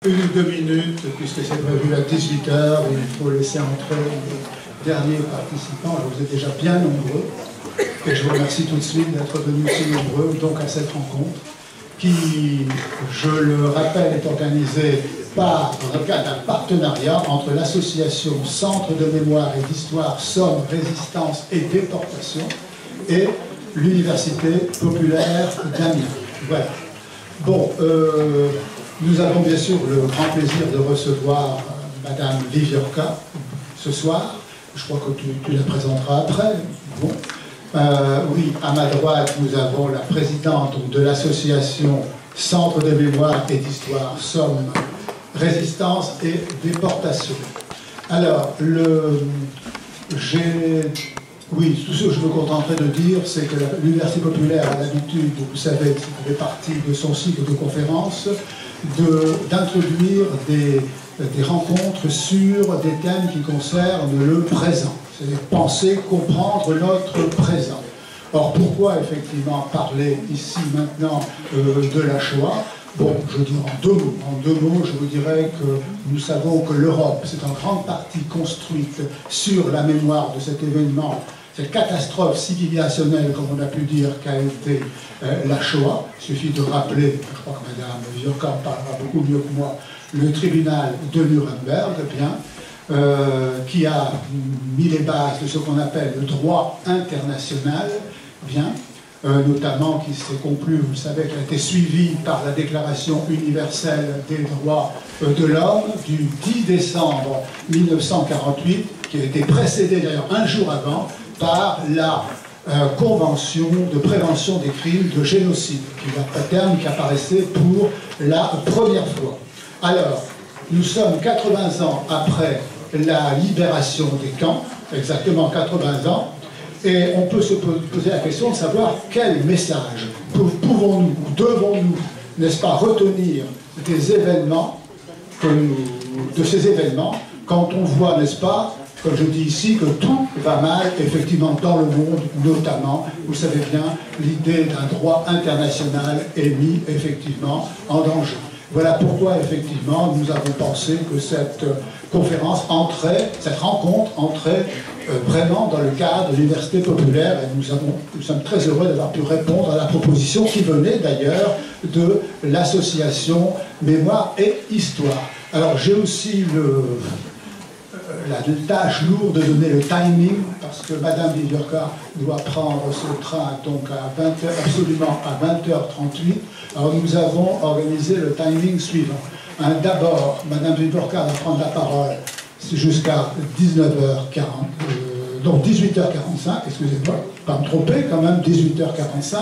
1 ou 2 minutes, puisque c'est prévu à 18 h, il faut laisser entrer les derniers participants. Alors vous êtes déjà bien nombreux, et je vous remercie tout de suite d'être venus si nombreux donc à cette rencontre, qui, je le rappelle, est organisée par le cadre d'un partenariat entre l'association Centre de mémoire et d'histoire Somme, Résistance et Déportation et l'Université populaire d'Amiens. Voilà. Bon, nous avons bien sûr le grand plaisir de recevoir Madame Viviorca ce soir. Je crois que tu la présenteras après. Bon. Oui, à ma droite, nous avons la présidente de l'association Centre de mémoire et d'histoire Somme, Résistance et Déportation. Alors, oui, tout ce que je me contenterai de dire, c'est que l'Université populaire a l'habitude, vous savez, ça fait partie de son cycle de conférences, d'introduire des rencontres sur des thèmes qui concernent le présent. C'est penser, comprendre notre présent. Or, pourquoi effectivement parler ici maintenant de la Shoah? Bon, je dirais en deux mots, je vous dirais que nous savons que l'Europe s'est en grande partie construite sur la mémoire de cet événement, cette catastrophe civilisationnelle, comme on a pu dire, qu'a été la Shoah. Il suffit de rappeler, je crois que Mme Viviorca en parlera beaucoup mieux que moi, le tribunal de Nuremberg, qui a mis les bases de ce qu'on appelle le droit international, notamment qui s'est conclu, vous le savez, qui a été suivi par la Déclaration universelle des droits de l'homme du 10 décembre 1948, qui a été précédée d'ailleurs un jour avant par la Convention de prévention des crimes de génocide, qui est un terme qui apparaissait pour la première fois. Alors, nous sommes 80 ans après la libération des camps, exactement 80 ans, et on peut se poser la question de savoir quel message pouvons-nous, ou devons-nous, n'est-ce pas, retenir des événements, de ces événements, quand on voit, n'est-ce pas, comme je dis ici, que tout va mal, effectivement, dans le monde, notamment, vous savez bien, l'idée d'un droit international est mise, effectivement, en danger. Voilà pourquoi, effectivement, nous avons pensé que cette conférence cette rencontre entrait vraiment dans le cadre de l'Université populaire, et nous sommes très heureux d'avoir pu répondre à la proposition qui venait d'ailleurs de l'association Mémoire et Histoire. Alors j'ai aussi la tâche lourde de donner le timing, parce que Madame Viviorca doit prendre ce train donc absolument à 20h38. Alors nous avons organisé le timing suivant. D'abord, Madame Viviorca va prendre la parole jusqu'à 19h40, donc 18h45, excusez-moi, pas me tromper quand même, 18h45.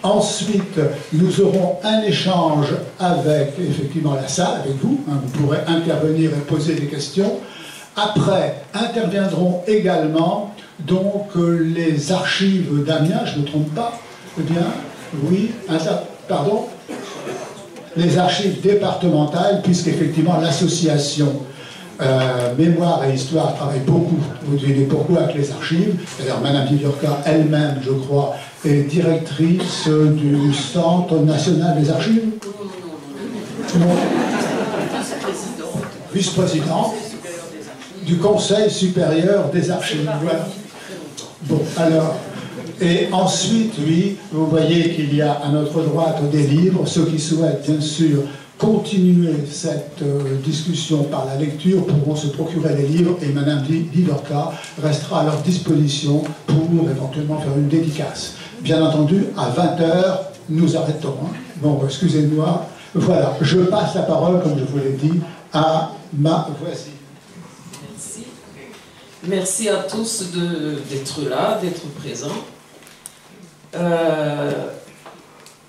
Ensuite, nous aurons un échange avec, effectivement, la salle, avec vous. Vous pourrez intervenir et poser des questions. Après, interviendront également donc les archives d'Amiens, je ne me trompe pas, eh bien, oui, pardon, les archives départementales, puisqu'effectivement l'association Mémoire et Histoire travaille beaucoup, vous devinez pourquoi, avec les archives. D'ailleurs, Mme Viviorca elle-même, je crois, est directrice du Centre national des archives. Vice-présidente du Conseil supérieur des archives. Voilà. Bon, alors, et ensuite, oui, vous voyez qu'il y a à notre droite des livres. Ceux qui souhaitent, bien sûr, continuer cette discussion par la lecture pourront se procurer les livres, et Mme Viviorca restera à leur disposition pour éventuellement faire une dédicace. Bien entendu, à 20h, nous arrêtons. Bon, excusez-moi. Voilà, je passe la parole, comme je vous l'ai dit, à ma voisine. Merci. Merci à tous d'être là, d'être présents.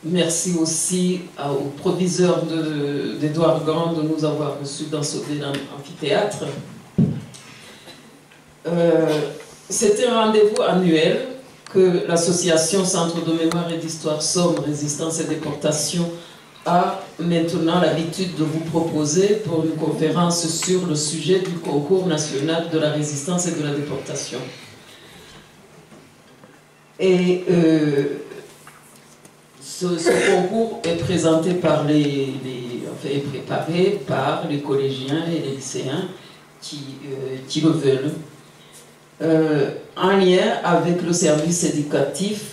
Merci aussi au proviseur d'Édouard Grand de nous avoir reçus dans ce bel amphithéâtre. C'est un rendez-vous annuel que l'association Centre de mémoire et d'histoire Somme, Résistance et Déportation a maintenant l'habitude de vous proposer pour une conférence sur le sujet du concours national de la résistance et de la déportation. Ce concours est présenté par est préparé par les collégiens et les lycéens qui le veulent, en lien avec le service éducatif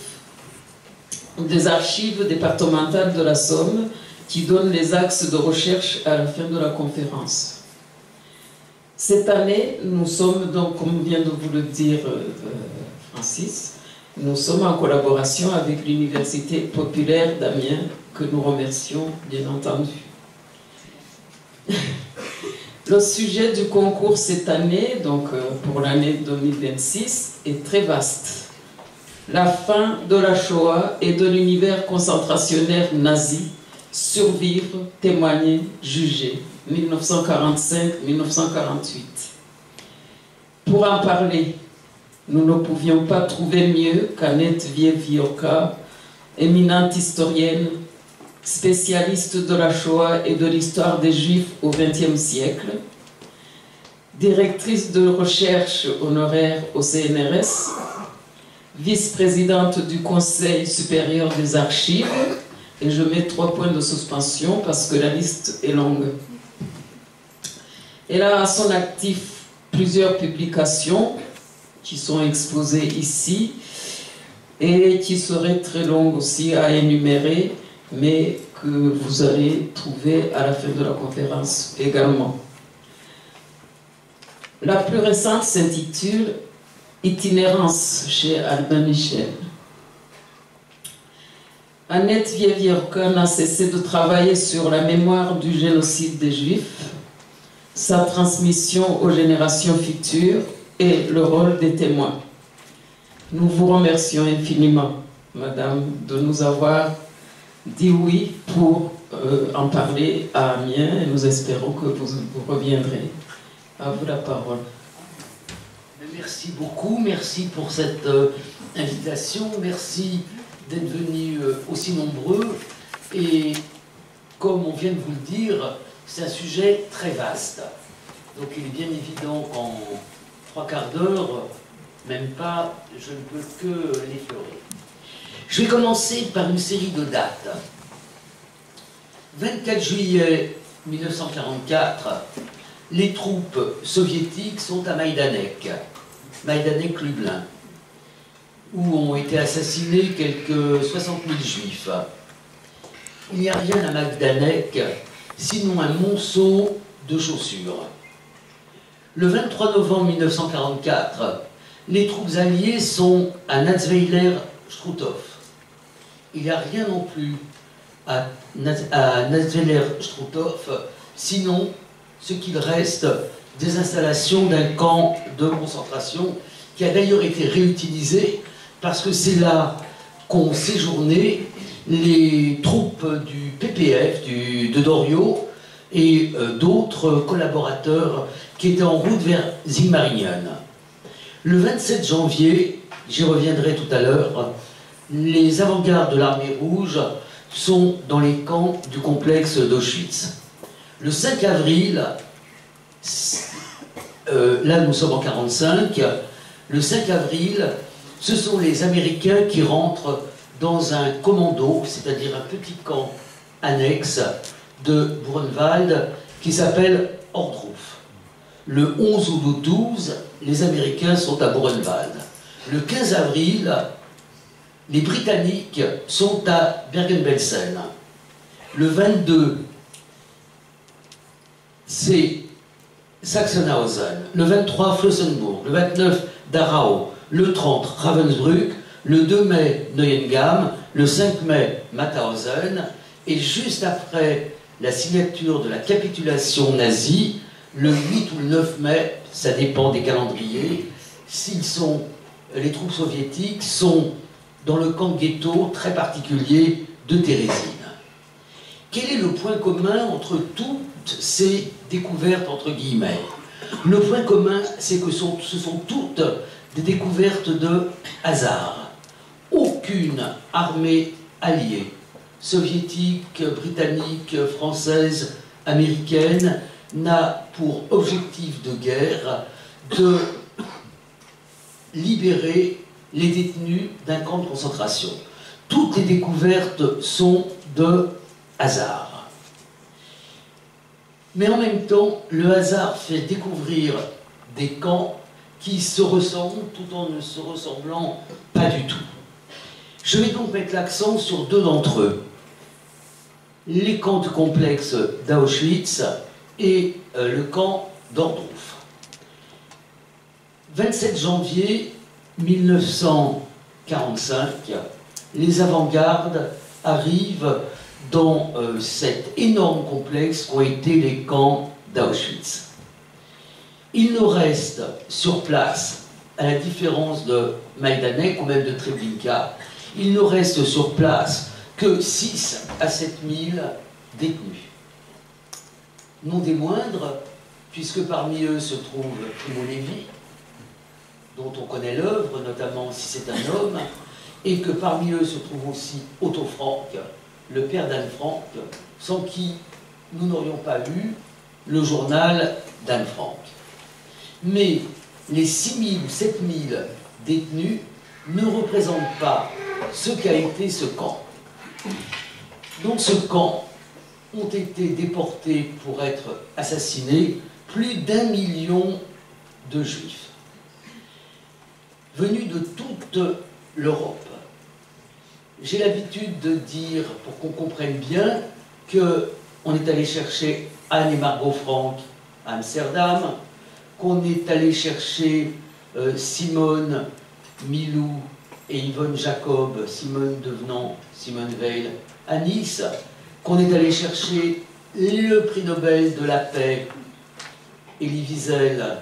des archives départementales de la Somme, qui donne les axes de recherche à la fin de la conférence. Cette année, nous sommes donc, comme vient de vous le dire Francis, nous sommes en collaboration avec l'Université populaire d'Amiens, que nous remercions bien entendu. Le sujet du concours cette année, donc pour l'année 2026, est très vaste. La fin de la Shoah et de l'univers concentrationnaire nazi, survivre, témoigner, juger, 1945-1948. Pour en parler, nous ne pouvions pas trouver mieux qu'Annette Vievioka, éminente historienne, spécialiste de la Shoah et de l'histoire des Juifs au XXe siècle, directrice de recherche honoraire au CNRS, vice-présidente du Conseil supérieur des archives, et je mets 3 points de suspension parce que la liste est longue. Elle a à son actif plusieurs publications qui sont exposées ici et qui seraient très longues aussi à énumérer, mais que vous allez trouver à la fin de la conférence également. La plus récente s'intitule « Itinérance » chez Albin Michel. Annette Vievioka n'a cessé de travailler sur la mémoire du génocide des Juifs, sa transmission aux générations futures et le rôle des témoins. Nous vous remercions infiniment, Madame, de nous avoir dit oui pour en parler à Amiens, et nous espérons que vous reviendrez. À vous la parole. Merci beaucoup, merci pour cette invitation, merci d'être venus aussi nombreux, et comme on vient de vous le dire, c'est un sujet très vaste. Donc il est bien évident qu'en 3/4 d'heure, même pas, je ne peux que l'effleurer. Je vais commencer par une série de dates. 24 juillet 1944, les troupes soviétiques sont à Majdanek, Majdanek-Lublin, où ont été assassinés quelques 60 000 juifs. Il n'y a rien à Majdanek, sinon un monceau de chaussures. Le 23 novembre 1944, les troupes alliées sont à Natzweiler-Struthof. Il n'y a rien non plus à Natzweiler-Struthof, sinon ce qu'il reste des installations d'un camp de concentration qui a d'ailleurs été réutilisé parce que c'est là qu'ont séjourné les troupes du PPF, de Doriot, et d'autres collaborateurs qui étaient en route vers Sigmaringen. Le 27 janvier, j'y reviendrai tout à l'heure, les avant-gardes de l'armée rouge sont dans les camps du complexe d'Auschwitz. Le 5 avril, là nous sommes en 1945, le 5 avril, ce sont les Américains qui rentrent dans un commando, c'est-à-dire un petit camp annexe de Buchenwald qui s'appelle Ohrdruf. Le 11 ou le 12, les Américains sont à Buchenwald. Le 15 avril, les Britanniques sont à Bergen-Belsen. Le 22, c'est Sachsenhausen. Le 23, Flossenburg. Le 29, Dachau. Le 30, Ravensbrück. Le 2 mai, Neuengamme. Le 5 mai, Mauthausen. Et juste après la signature de la capitulation nazie, le 8 ou le 9 mai, ça dépend des calendriers, les troupes soviétiques sont dans le camp ghetto très particulier de Térésine. Quel est le point commun entre toutes ces découvertes entre guillemets? Le point commun, c'est que ce sont toutes des découvertes de hasard. Aucune armée alliée, soviétique, britannique, française, américaine, n'a pour objectif de guerre de libérer les détenus d'un camp de concentration. toutes les découvertes sont de hasard. Mais en même temps, le hasard fait découvrir des camps qui se ressemblent tout en ne se ressemblant pas du tout. Je vais donc mettre l'accent sur deux d'entre eux. Les camps du complexe d'Auschwitz et le camp d'Ohrndruf. 27 janvier 1945, les avant-gardes arrivent dans cet énorme complexe qu'ont été les camps d'Auschwitz. Il ne reste sur place, à la différence de Majdanek ou même de Treblinka, il ne reste sur place que 6 à 7 000 détenus. Non des moindres, puisque parmi eux se trouve Primo Levi, dont on connaît l'œuvre, notamment si c'est un homme, et que parmi eux se trouve aussi Otto Frank, le père d'Anne Frank, sans qui nous n'aurions pas eu le journal d'Anne Frank. Mais les 6 000 ou 7 000 détenus ne représentent pas ce qu'a été ce camp. Dans ce camp ont été déportés pour être assassinés plus d'1 million de juifs, venus de toute l'Europe. J'ai l'habitude de dire, pour qu'on comprenne bien, qu'on est allé chercher Anne et Margot Frank à Amsterdam, qu'on est allé chercher Simone Milou et Yvonne Jacob, Simone devenant Simone Veil, à Nice, qu'on est allé chercher le prix Nobel de la paix, Elie Wiesel,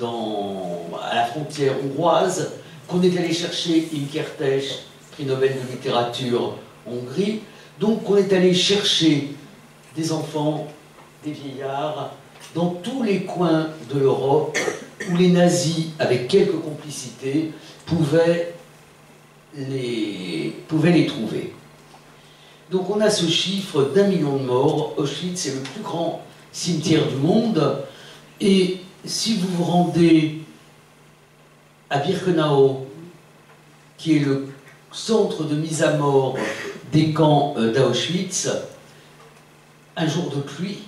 à la frontière hongroise, qu'on est allé chercher Im Kertész, prix Nobel de littérature Hongrie, donc qu'on est allé chercher des enfants, des vieillards, dans tous les coins de l'Europe où les nazis, avec quelques complicités, pouvaient les trouver. Donc on a ce chiffre d'1 million de morts. Auschwitz est le plus grand cimetière du monde. Et si vous vous rendez à Birkenau, qui est le centre de mise à mort des camps d'Auschwitz, un jour de pluie,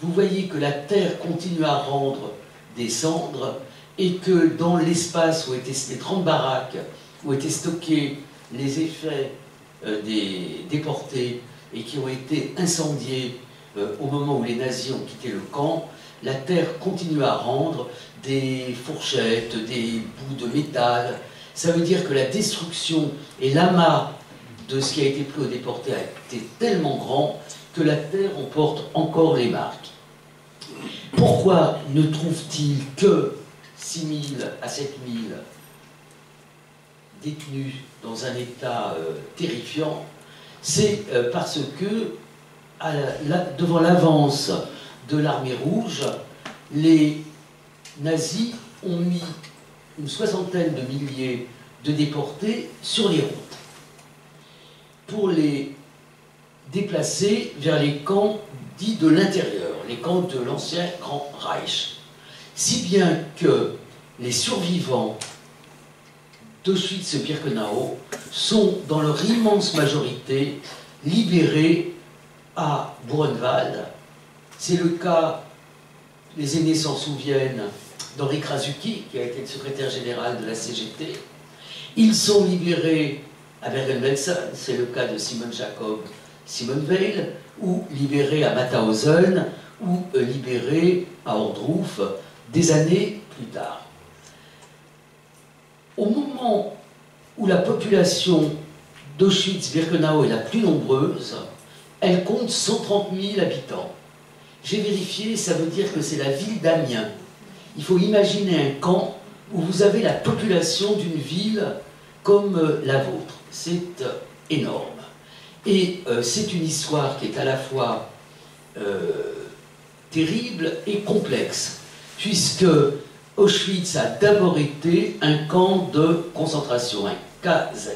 vous voyez que la terre continue à rendre des cendres et que dans l'espace où étaient les 30 baraques, où étaient stockés les effets des déportés et qui ont été incendiés au moment où les nazis ont quitté le camp, la terre continue à rendre des fourchettes, des bouts de métal. Ça veut dire que la destruction et l'amas de ce qui a été pris aux déportés a été tellement grand que la terre en porte encore les marques. Pourquoi ne trouve-t-il que 6 000 à 7 000 détenus dans un état terrifiant? C'est parce que, devant l'avance de l'armée rouge, les nazis ont mis une soixantaine de milliers de déportés sur les routes pour les déplacer vers les camps dits de l'intérieur, les camps de l'ancien Grand Reich. Si bien que les survivants d'Auschwitz-Birkenau sont, dans leur immense majorité, libérés à Buchenwald. C'est le cas, les aînés s'en souviennent, d'Henri Krasuki, qui a été le secrétaire général de la CGT. Ils sont libérés à Bergen-Belsen, c'est le cas de Simone Jacob, Simone Veil, ou libérés à Mauthausen, ou libérés à Ohrndruf, des années plus tard. Au moment où la population d'Auschwitz-Birkenau est la plus nombreuse, elle compte 130 000 habitants. J'ai vérifié, ça veut dire que c'est la ville d'Amiens. Il faut imaginer un camp où vous avez la population d'une ville comme la vôtre. C'est énorme. Et c'est une histoire qui est à la fois terrible et complexe, puisque Auschwitz a d'abord été un camp de concentration, un KZ,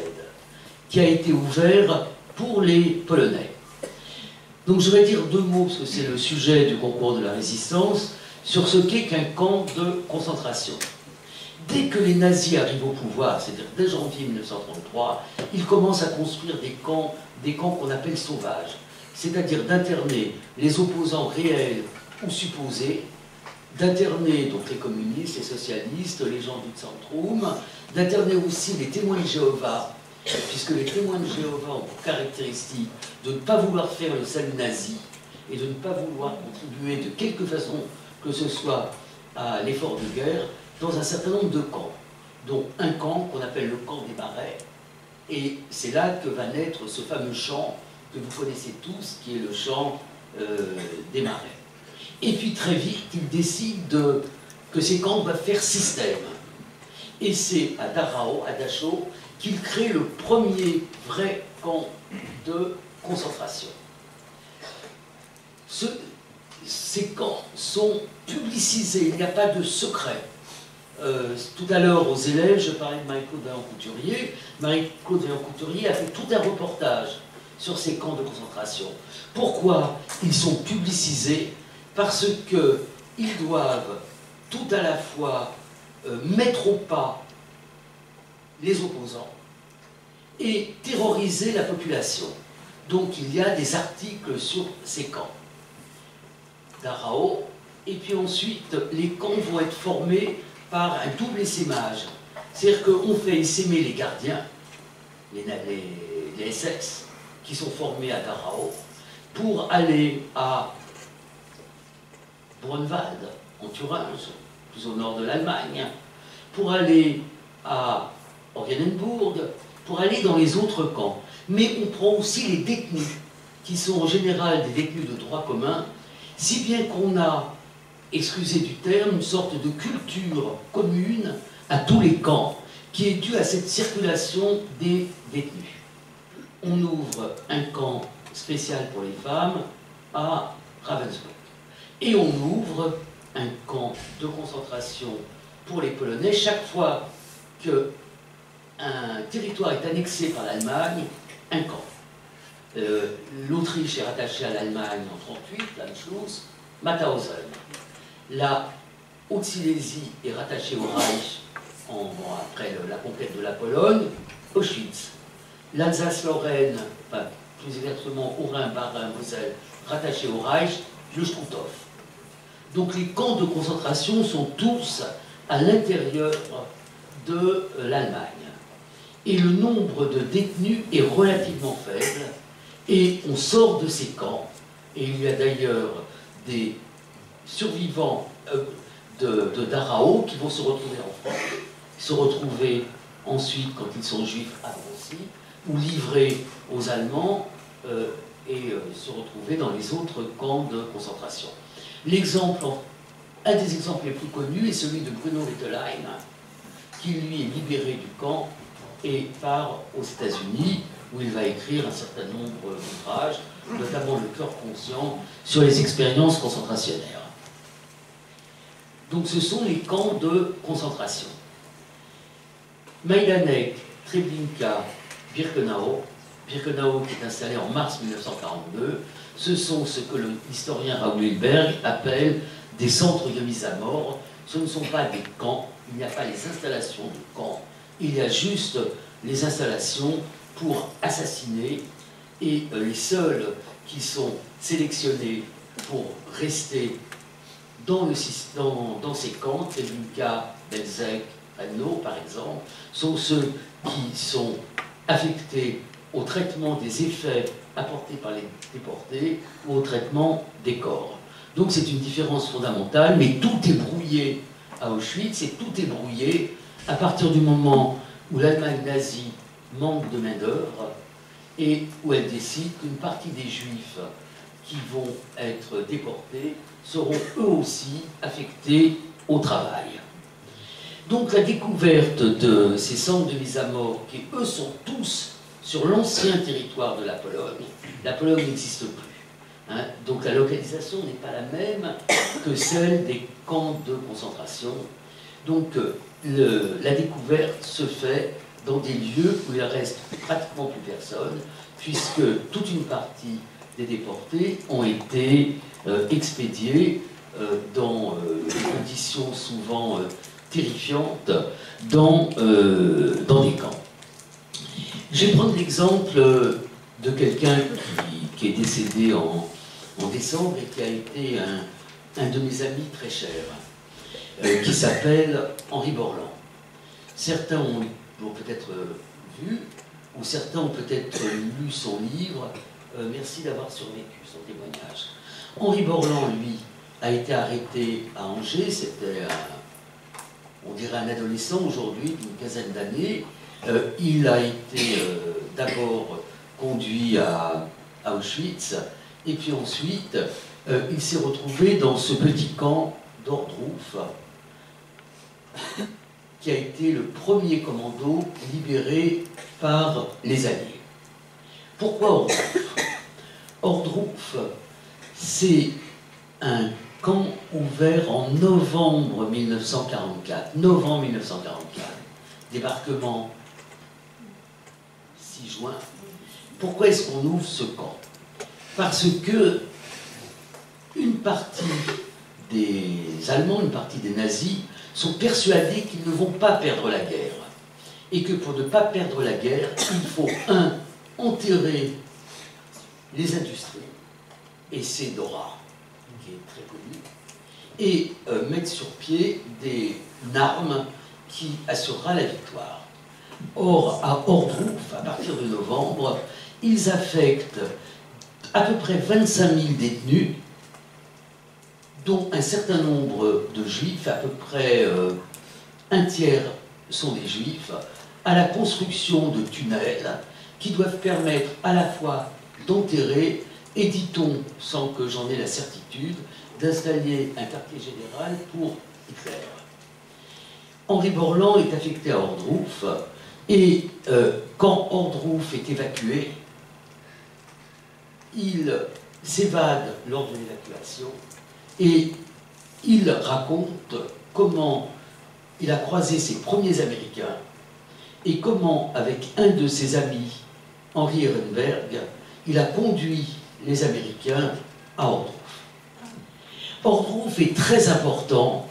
qui a été ouvert pour les Polonais. Donc je vais dire deux mots, parce que c'est le sujet du concours de la résistance, sur ce qu'est qu'un camp de concentration. dès que les nazis arrivent au pouvoir, c'est-à-dire dès janvier 1933, ils commencent à construire des camps qu'on appelle sauvages, c'est-à-dire d'interner les opposants réels ou supposés, d'interner donc les communistes, les socialistes, les gens du Zentrum, d'interner aussi les témoins de Jéhovah, puisque les témoins de Jéhovah ont pour caractéristique de ne pas vouloir faire le salut nazi et de ne pas vouloir contribuer de quelque façon que ce soit à l'effort de guerre dans un certain nombre de camps, dont un camp qu'on appelle le camp des Marais, et c'est là que va naître ce fameux chant que vous connaissez tous, qui est le chant des Marais. Et puis très vite, ils décident que ces camps doivent faire système. Et c'est à Dachau, à Dachau, qu'ils créent le premier vrai camp de concentration. Ces camps sont publicisés, il n'y a pas de secret. Tout à l'heure, aux élèves, je parlais de Marie-Claude Vaillant-Couturier. Marie-Claude Vaillant-Couturier a fait tout un reportage sur ces camps de concentration. Pourquoi ils sont publicisés? Parce qu'ils doivent tout à la fois mettre au pas les opposants et terroriser la population. Donc il y a des articles sur ces camps. Dachau, et puis ensuite les camps vont être formés par un double essaimage. C'est-à-dire qu'on fait essaimer les gardiens, les SS, qui sont formés à Dachau, pour aller à Brunwald, en Thuringe, plus au nord de l'Allemagne, pour aller à Oranienburg, pour aller dans les autres camps. Mais on prend aussi les détenus, qui sont en général des détenus de droit commun, si bien qu'on a, excusez du terme, une sorte de culture commune à tous les camps, qui est due à cette circulation des détenus. On ouvre un camp spécial pour les femmes à Ravensbrück. Et on ouvre un camp de concentration pour les Polonais chaque fois qu'un territoire est annexé par l'Allemagne, un camp. L'Autriche est rattachée à l'Allemagne en 1938, l'Anschluss, Mauthausen. La Haute-Silésie est rattachée au Reich après la conquête de la Pologne, Auschwitz. L'Alsace-Lorraine, enfin, plus exactement Haut-Rhin, Bas-Rhin, Moselle, rattachée au Reich, le Struthof. Donc les camps de concentration sont tous à l'intérieur de l'Allemagne. Et le nombre de détenus est relativement faible, et on sort de ces camps, et il y a d'ailleurs des survivants de Dachau qui vont se retrouver en France, se retrouver ensuite, quand ils sont juifs, à Drancy, ou livrés aux Allemands, et se retrouver dans les autres camps de concentration. Un des exemples les plus connus est celui de Bruno Bettelheim, qui lui est libéré du camp et part aux États-Unis, où il va écrire un certain nombre d'ouvrages, notamment Le cœur conscient, sur les expériences concentrationnaires. Donc ce sont les camps de concentration. Majdanek, Treblinka, Birkenau qui est installé en mars 1942, ce sont ce que l'historien Raoul Hilberg appelle des centres de mise à mort. Ce ne sont pas des camps, il n'y a pas les installations de camps, il y a juste les installations pour assassiner, et les seuls qui sont sélectionnés pour rester dans ces camps, Treblinka, Belzec, Hanau par exemple, sont ceux qui sont affectés au traitement des effets apportés par les déportés ou au traitement des corps. Donc c'est une différence fondamentale, mais tout est brouillé à Auschwitz, et tout est brouillé à partir du moment où l'Allemagne nazie manque de main-d'œuvre et où elle décide qu'une partie des Juifs qui vont être déportés seront eux aussi affectés au travail. Donc la découverte de ces centres de mise à mort, qui eux sont tous sur l'ancien territoire de la Pologne n'existe plus. Hein. Donc la localisation n'est pas la même que celle des camps de concentration. Donc la découverte se fait dans des lieux où il reste pratiquement plus personne, puisque toute une partie des déportés ont été expédiés dans des conditions souvent terrifiantes dans des camps. Je vais prendre l'exemple de quelqu'un qui est décédé en décembre et qui a été un de mes amis très chers, qui s'appelle Henri Borland. Certains l'ont peut-être vu, ou certains ont peut-être lu son livre. Merci d'avoir survécu, son témoignage. Henri Borland, lui, a été arrêté à Angers. C'était, on dirait, un adolescent aujourd'hui, d'une quinzaine d'années. Il a été d'abord conduit à Auschwitz, et puis ensuite, il s'est retrouvé dans ce petit camp d'Ordruf, qui a été le premier commando libéré par les Alliés. Pourquoi Ordruf? Ordruf, c'est un camp ouvert en novembre 1944. Novembre 1944. Débarquement 6 juin. Pourquoi est-ce qu'on ouvre ce camp? Parce que une partie des Allemands, une partie des nazis sont persuadés qu'ils ne vont pas perdre la guerre. Et que pour ne pas perdre la guerre, il faut, enterrer les industries, et c'est Dora, qui est très connu, et mettre sur pied des armes qui assurera la victoire. Or, à Ordruf, à partir de novembre, ils affectent à peu près 25 000 détenus, dont un certain nombre de juifs, à peu près un tiers sont des juifs, à la construction de tunnels qui doivent permettre à la fois d'enterrer et, dit-on, sans que j'en ai la certitude, d'installer un quartier général pour Hitler. Henri Borland est affecté à Ordruf, et quand Ordruf est évacué, il s'évade lors de l'évacuation et il raconte comment il a croisé ses premiers Américains et comment, avec un de ses amis, Henri Ehrenberg, il a conduit les Américains à Ordruf. Ordruf est très important.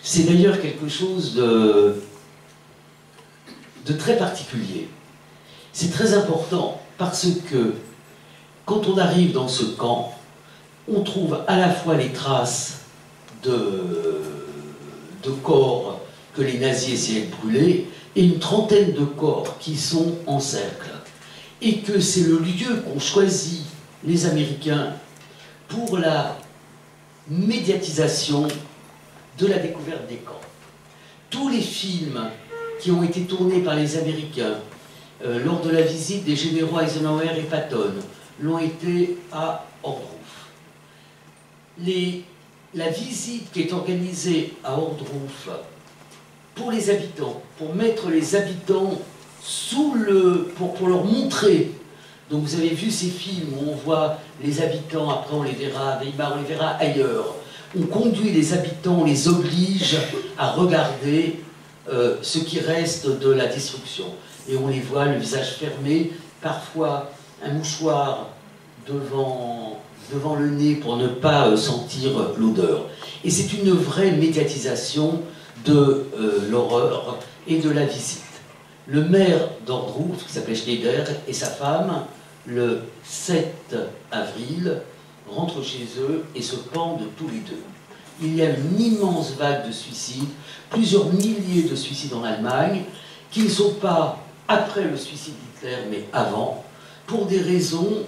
C'est d'ailleurs quelque chose de très particulier. C'est très important parce que quand on arrive dans ce camp, on trouve à la fois les traces de corps que les nazis essayaient de brûler et une trentaine de corps qui sont en cercle. Et que c'est le lieu qu'ont choisi les Américains pour la médiatisation de la découverte des camps. Tous les films qui ont été tournés par les Américains lors de la visite des généraux Eisenhower et Patton l'ont été à Ordruf. La visite qui est organisée à Ordruf pour les habitants, pour mettre les habitants pour leur montrer. Donc vous avez vu ces films où on voit les habitants, après on les verra à Weimar, on les verra ailleurs. On conduit les habitants, on les oblige à regarder ce qui reste de la destruction. Et on les voit, le visage fermé, parfois un mouchoir devant le nez pour ne pas sentir l'odeur. Et c'est une vraie médiatisation de l'horreur et de la visite. Le maire d'Ordruf, qui s'appelait Schneider, et sa femme, le 7 avril, rentrent chez eux et se pendent tous les deux. Il y a une immense vague de suicides, plusieurs milliers de suicides en Allemagne, qui ne sont pas après le suicide d'Hitler, mais avant, pour des raisons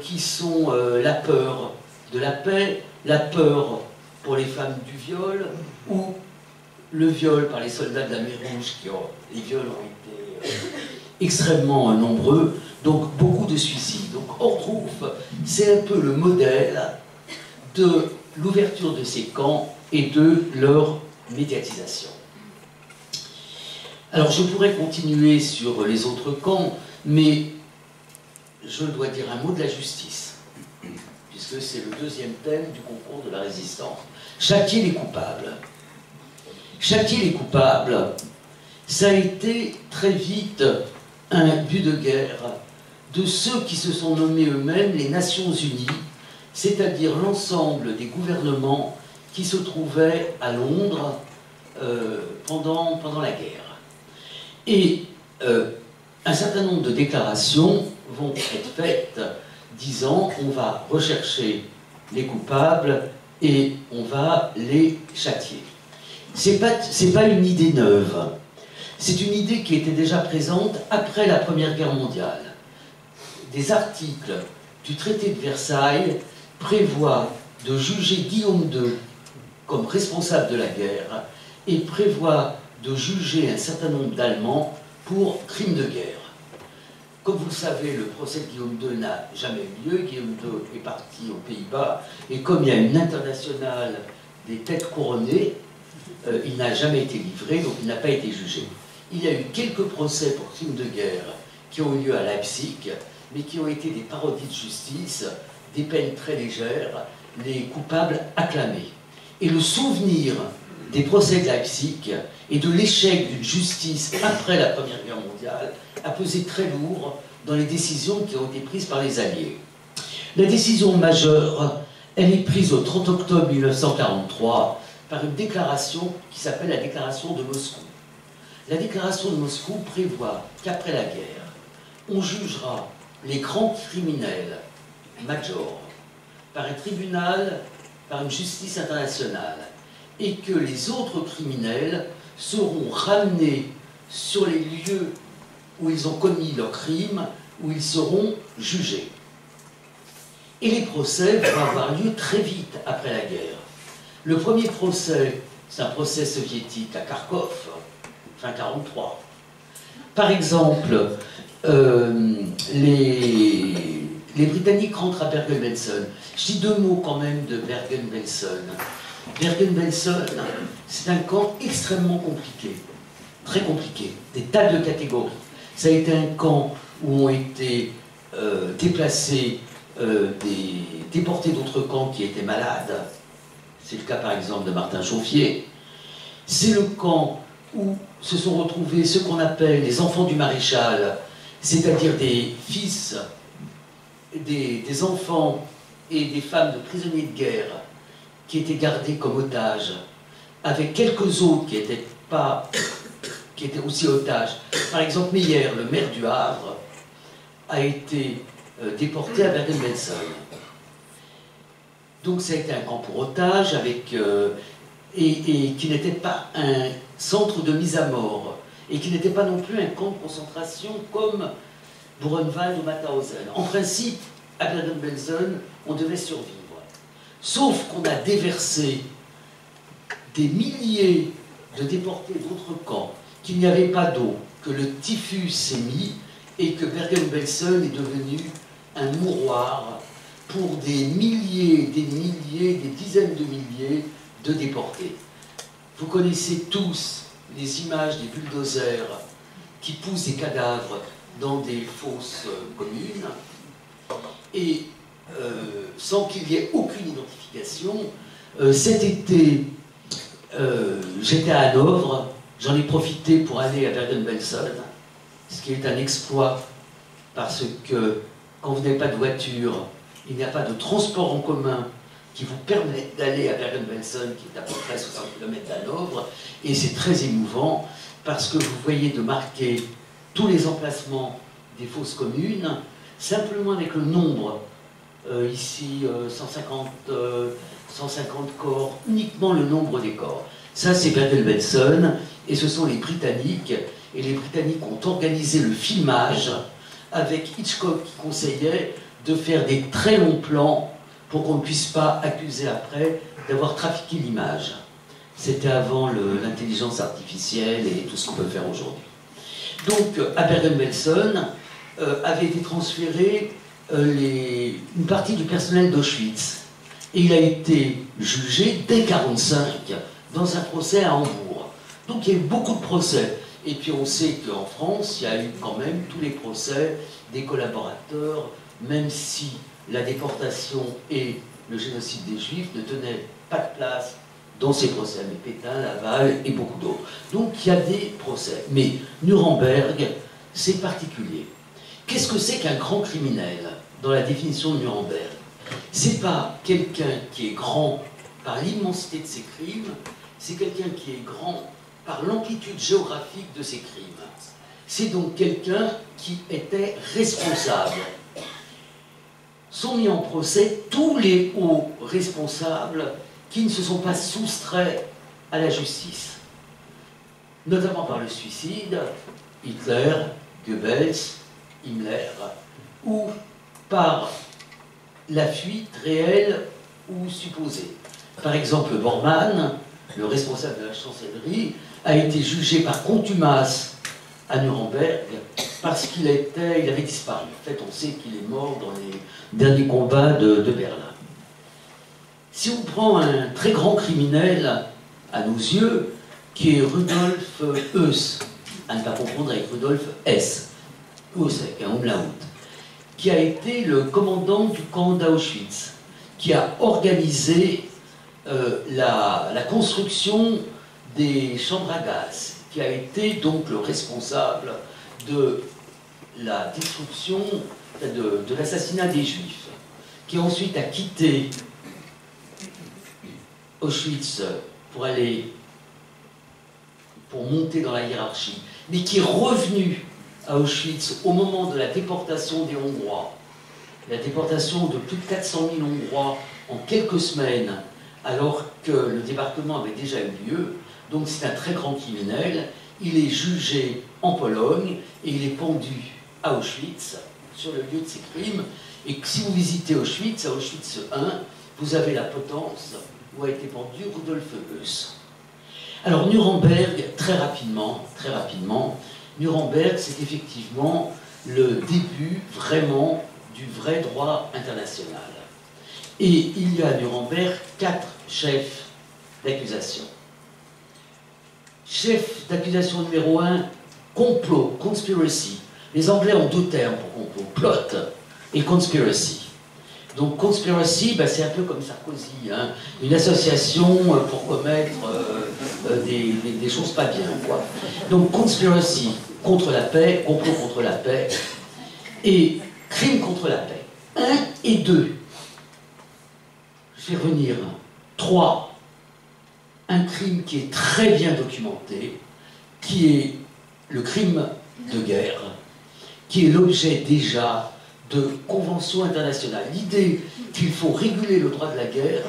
qui sont la peur de la paix, la peur pour les femmes du viol, ou le viol par les soldats de la mer Rouge, les viols ont été extrêmement nombreux, donc beaucoup de suicides. Donc Ordruf, c'est un peu le modèle de l'ouverture de ces camps et de leur médiatisation. Alors je pourrais continuer sur les autres camps, mais je dois dire un mot de la justice, puisque c'est le deuxième thème du concours de la résistance. Châtier les coupables. Châtier les coupables, ça a été très vite un but de guerre de ceux qui se sont nommés eux-mêmes les Nations Unies, c'est-à-dire l'ensemble des gouvernements qui se trouvaient à Londres pendant la guerre. Et un certain nombre de déclarations vont être faites disant on va rechercher les coupables et on va les châtier. C'est pas une idée neuve. C'est une idée qui était déjà présente après la Première Guerre mondiale. Des articles du traité de Versailles prévoient de juger Guillaume II comme responsable de la guerre et prévoient de juger un certain nombre d'Allemands pour crimes de guerre. Comme vous le savez, le procès de Guillaume II n'a jamais eu lieu. Guillaume II est parti aux Pays-Bas et comme il y a une internationale des têtes couronnées, il n'a jamais été livré, donc il n'a pas été jugé. Il y a eu quelques procès pour crimes de guerre qui ont eu lieu à Leipzig, mais qui ont été des parodies de justice, des peines très légères, les coupables acclamés. Et le souvenir des procès de Leipzig et de l'échec d'une justice après la Première Guerre mondiale a pesé très lourd dans les décisions qui ont été prises par les Alliés. La décision majeure, elle est prise au 30 octobre 1943 par une déclaration qui s'appelle la déclaration de Moscou. La déclaration de Moscou prévoit qu'après la guerre, on jugera les grands criminels majors par un tribunal, par une justice internationale, et que les autres criminels seront ramenés sur les lieux où ils ont commis leurs crimes, où ils seront jugés. Et les procès vont avoir lieu très vite après la guerre. Le premier procès, c'est un procès soviétique à Kharkov, fin 1943. Par exemple, les Britanniques rentrent à Bergen-Belsen. Je dis deux mots quand même de Bergen-Belsen. Bergen-Belsen, c'est un camp extrêmement compliqué, très compliqué, des tas de catégories. Ça a été un camp où ont été déplacés, des déportés d'autres camps qui étaient malades. C'est le cas par exemple de Martin Chauffier. C'est le camp où se sont retrouvés ceux qu'on appelle les enfants du maréchal, c'est-à-dire des fils, des enfants et des femmes de prisonniers de guerre qui étaient gardés comme otages, avec quelques autres qui étaient aussi otages. Par exemple, Meyer, le maire du Havre, a été déporté à Bergen-Belsen. Donc ça a été un camp pour otages, et qui n'était pas un centre de mise à mort, et qui n'était pas non plus un camp de concentration comme Buchenwald ou Mauthausen. En principe, à Bergen-Belsen, on devait survivre. Sauf qu'on a déversé des milliers de déportés d'autres camps, qu'il n'y avait pas d'eau, que le typhus s'est mis, et que Bergen-Belsen est devenu un mouroir pour des milliers, des dizaines de milliers de déportés. Vous connaissez tous les images des bulldozers qui poussent des cadavres dans des fosses communes, et sans qu'il y ait aucune identification. Cet été, j'étais à Hanovre, j'en ai profité pour aller à Bergen-Belsen, ce qui est un exploit, parce que quand vous n'avez pas de voiture, il n'y a pas de transport en commun qui vous permet d'aller à Bergen-Belsen, qui est à peu près 60 km d'Hanovre, et c'est très émouvant, parce que vous voyez de marquer tous les emplacements des fosses communes, simplement avec le nombre, ici 150 corps, uniquement le nombre des corps. Ça c'est Bergen-Belsen, et ce sont les Britanniques, et les Britanniques ont organisé le filmage avec Hitchcock qui conseillait de faire des très longs plans pour qu'on ne puisse pas accuser après d'avoir trafiqué l'image. C'était avant l'intelligence artificielle et tout ce qu'on peut faire aujourd'hui. Donc à Bergen-Belsen avait été transféré une partie du personnel d'Auschwitz. Et il a été jugé dès 1945 dans un procès à Hambourg. Donc il y a eu beaucoup de procès. Et puis on sait qu'en France, il y a eu quand même tous les procès des collaborateurs, même si la déportation et le génocide des Juifs ne tenaient pas de place dans ces procès, mais Pétain, Laval et beaucoup d'autres. Donc il y a des procès. Mais Nuremberg, c'est particulier. Qu'est-ce que c'est qu'un grand criminel dans la définition de Nuremberg? C'est pas quelqu'un qui est grand par l'immensité de ses crimes, c'est quelqu'un qui est grand par l'amplitude géographique de ses crimes. C'est donc quelqu'un qui était responsable. Sont mis en procès tous les hauts responsables qui ne se sont pas soustraits à la justice, notamment par le suicide, Hitler, Goebbels, Himmler, ou par la fuite réelle ou supposée. Par exemple, Bormann, le responsable de la chancellerie, a été jugé par contumace à Nuremberg parce qu'il avait disparu. En fait, on sait qu'il est mort dans les derniers combats de Berlin. Si on prend un très grand criminel à nos yeux, qui est Rudolf Höss, à ne pas confondre avec Rudolf Hess, Höss avec un umlaut, qui a été le commandant du camp d'Auschwitz, qui a organisé la construction des chambres à gaz, qui a été donc le responsable de la destruction, de l'assassinat des Juifs, qui ensuite a quitté Auschwitz pour monter dans la hiérarchie, mais qui est revenu à Auschwitz au moment de la déportation des Hongrois, la déportation de plus de 400 000 Hongrois en quelques semaines, alors que le débarquement avait déjà eu lieu. Donc c'est un très grand criminel. Il est jugé en Pologne et il est pendu à Auschwitz, sur le lieu de ses crimes. Et si vous visitez Auschwitz, à Auschwitz I, vous avez la potence où a été pendu Rudolf Höss. Alors Nuremberg, très rapidement, Nuremberg, c'est effectivement le début vraiment du vrai droit international. Et il y a à Nuremberg 4 chefs d'accusation. Chef d'accusation numéro 1, complot, conspiracy. Les Anglais ont 2 termes pour complot, plot et conspiracy. Donc conspiracy, c'est un peu comme Sarkozy, hein, une association pour commettre des choses pas bien, quoi. Donc conspiracy contre la paix, complot contre la paix, et crime contre la paix. 1 et 2. Je vais revenir. 3. Un crime qui est très bien documenté, qui est le crime de guerre, qui est l'objet déjà de conventions internationales. L'idée qu'il faut réguler le droit de la guerre,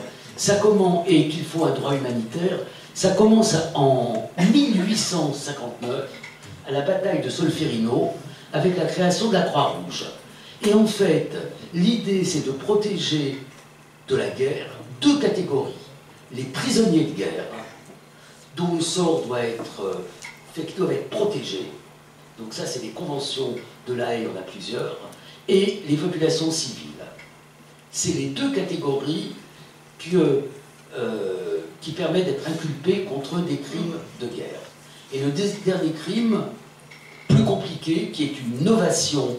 et qu'il faut un droit humanitaire, ça commence en 1859, à la bataille de Solferino, avec la création de la Croix-Rouge. Et en fait, l'idée, c'est de protéger de la guerre 2 catégories. Les prisonniers de guerre, dont le sort doit être protégé. Donc ça, c'est des conventions de La Haye, on a plusieurs. Et les populations civiles. C'est les 2 catégories qui permettent d'être inculpées contre des crimes de guerre. Et le dernier crime, plus compliqué, qui est une novation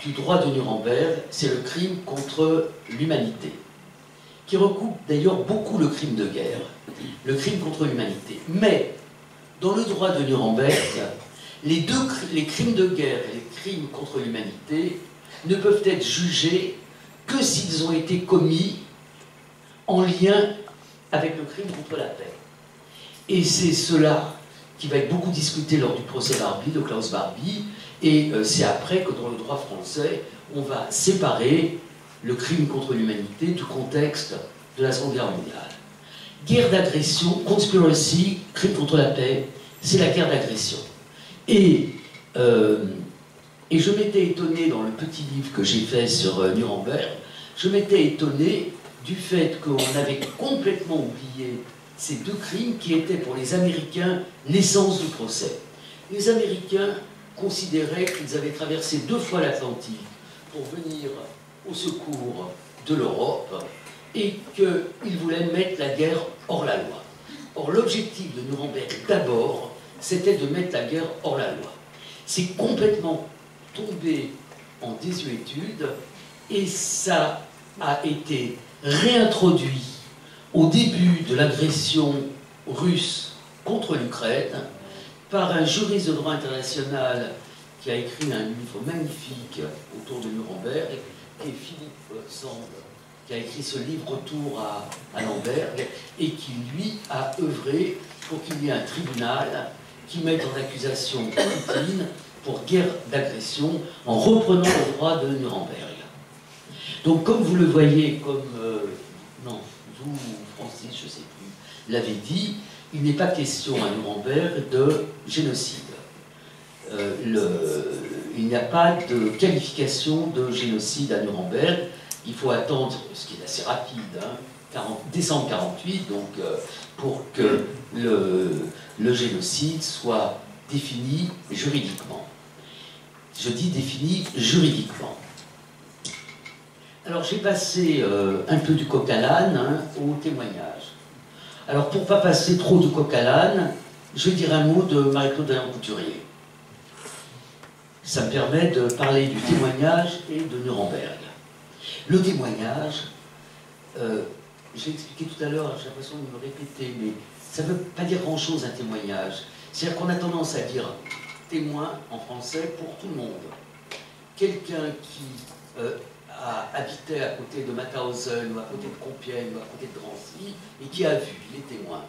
du droit de Nuremberg, c'est le crime contre l'humanité, qui recoupe d'ailleurs beaucoup le crime de guerre, le crime contre l'humanité. Mais, dans le droit de Nuremberg, les crimes de guerre et les crimes contre l'humanité ne peuvent être jugés que s'ils ont été commis en lien avec le crime contre la paix. Et c'est cela qui va être beaucoup discuté lors du procès Barbie, de Klaus Barbie, et c'est après que dans le droit français, on va séparer le crime contre l'humanité du contexte de la Seconde Guerre mondiale. Guerre d'agression, conspiracy, crime contre la paix, c'est la guerre d'agression. Et je m'étais étonné, dans le petit livre que j'ai fait sur Nuremberg, je m'étais étonné du fait qu'on avait complètement oublié ces 2 crimes qui étaient pour les Américains l'essence du procès. Les Américains considéraient qu'ils avaient traversé 2 fois l'Atlantique pour venir au secours de l'Europe et qu'ils voulaient mettre la guerre hors la loi. Or, l'objectif de Nuremberg, d'abord, c'était de mettre la guerre hors la loi. C'est complètement tombé en désuétude et ça a été réintroduit au début de l'agression russe contre l'Ukraine par un juriste de droit international qui a écrit un livre magnifique autour de Nuremberg, et Philippe Sand, qui a écrit ce livre Retour à Lemberg, et qui, lui, a œuvré pour qu'il y ait un tribunal qui mette en accusation Poutine pour guerre d'agression en reprenant le droit de Nuremberg. Donc, comme vous le voyez, comme non, vous, Francis, je ne sais plus, l'avez dit, il n'est pas question à Nuremberg de génocide. Il n'y a pas de qualification de génocide à Nuremberg. Il faut attendre, ce qui est assez rapide, hein, décembre 48, donc, pour que le génocide soit défini juridiquement. Je dis défini juridiquement. Alors j'ai passé un peu du coq à l'âne, hein, au témoignage. Alors pour ne pas passer trop du coq à l'âne, je vais dire un mot de Marie-Claude Couturier. Ça me permet de parler du témoignage et de Nuremberg. Le témoignage, j'ai expliqué tout à l'heure, j'ai l'impression de me répéter, mais ça ne veut pas dire grand-chose un témoignage. C'est-à-dire qu'on a tendance à dire témoin en français pour tout le monde. Quelqu'un qui habitait à côté de Mauthausen, ou à côté de Compiègne, ou à côté de Drancy, et qui a vu, il est témoin.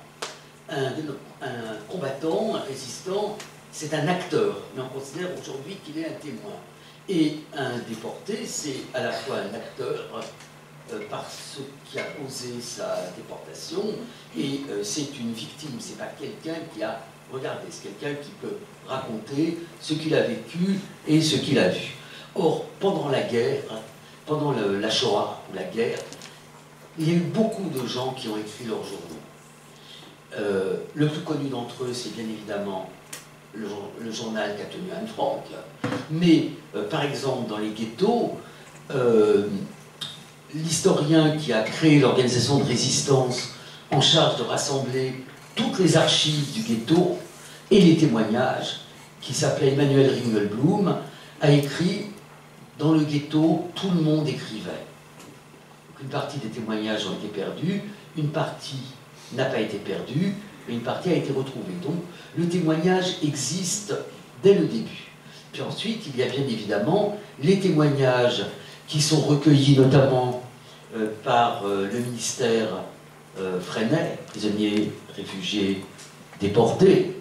Un combattant, un résistant, c'est un acteur, mais on considère aujourd'hui qu'il est un témoin. Et un déporté, c'est à la fois un acteur par ce qui a causé sa déportation, et c'est une victime, c'est pas quelqu'un qui a regardé, c'est quelqu'un qui peut raconter ce qu'il a vécu et ce qu'il a vu. Or, pendant la guerre, pendant la Shoah, ou la guerre, il y a eu beaucoup de gens qui ont écrit leurs journaux. Le plus connu d'entre eux, c'est bien évidemment le journal qu'a tenu Anne Frank, mais par exemple dans les ghettos, l'historien qui a créé l'organisation de résistance en charge de rassembler toutes les archives du ghetto et les témoignages, qui s'appelait Emmanuel Ringelblum, a écrit « Dans le ghetto, tout le monde écrivait ». Une partie des témoignages ont été perdus, une partie n'a pas été perdue, et une partie a été retrouvée. Donc, le témoignage existe dès le début. Puis ensuite, il y a bien évidemment les témoignages qui sont recueillis notamment par le ministère Freinet, prisonniers, réfugiés, déportés,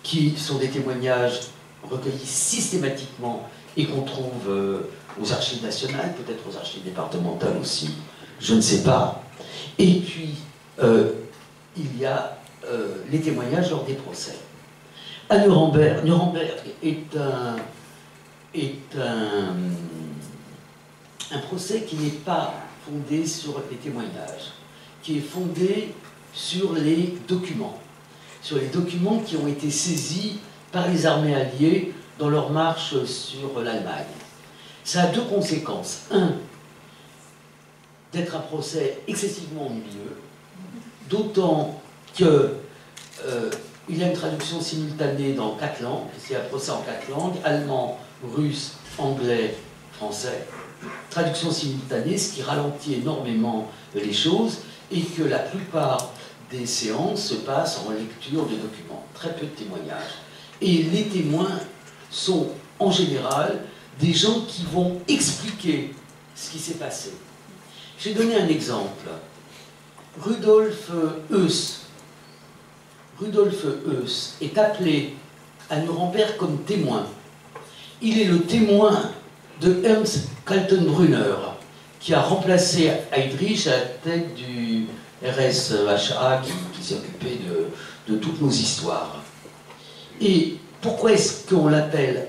qui sont des témoignages recueillis systématiquement et qu'on trouve aux archives nationales, peut-être aux archives départementales aussi, je ne sais pas. Et puis, il y a les témoignages lors des procès. À Nuremberg, Nuremberg est un procès qui n'est pas fondé sur les témoignages, qui est fondé sur les documents qui ont été saisis par les armées alliées dans leur marche sur l'Allemagne. Ça a deux conséquences. Un, d'être un procès excessivement ennuyeux, d'autant que il y a une traduction simultanée dans 4 langues, c'est un procès en 4 langues, allemand, russe, anglais, français. Traduction simultanée, ce qui ralentit énormément les choses, et que la plupart des séances se passent en lecture de documents, très peu de témoignages. Et les témoins sont en général des gens qui vont expliquer ce qui s'est passé. Je vais donner un exemple. Rudolf Höss est appelé à Nuremberg comme témoin. Il est le témoin de Ernst Kaltenbrunner, qui a remplacé Heydrich à la tête du RSHA qui s'occupait de toutes nos histoires. Et pourquoi est-ce qu'on l'appelle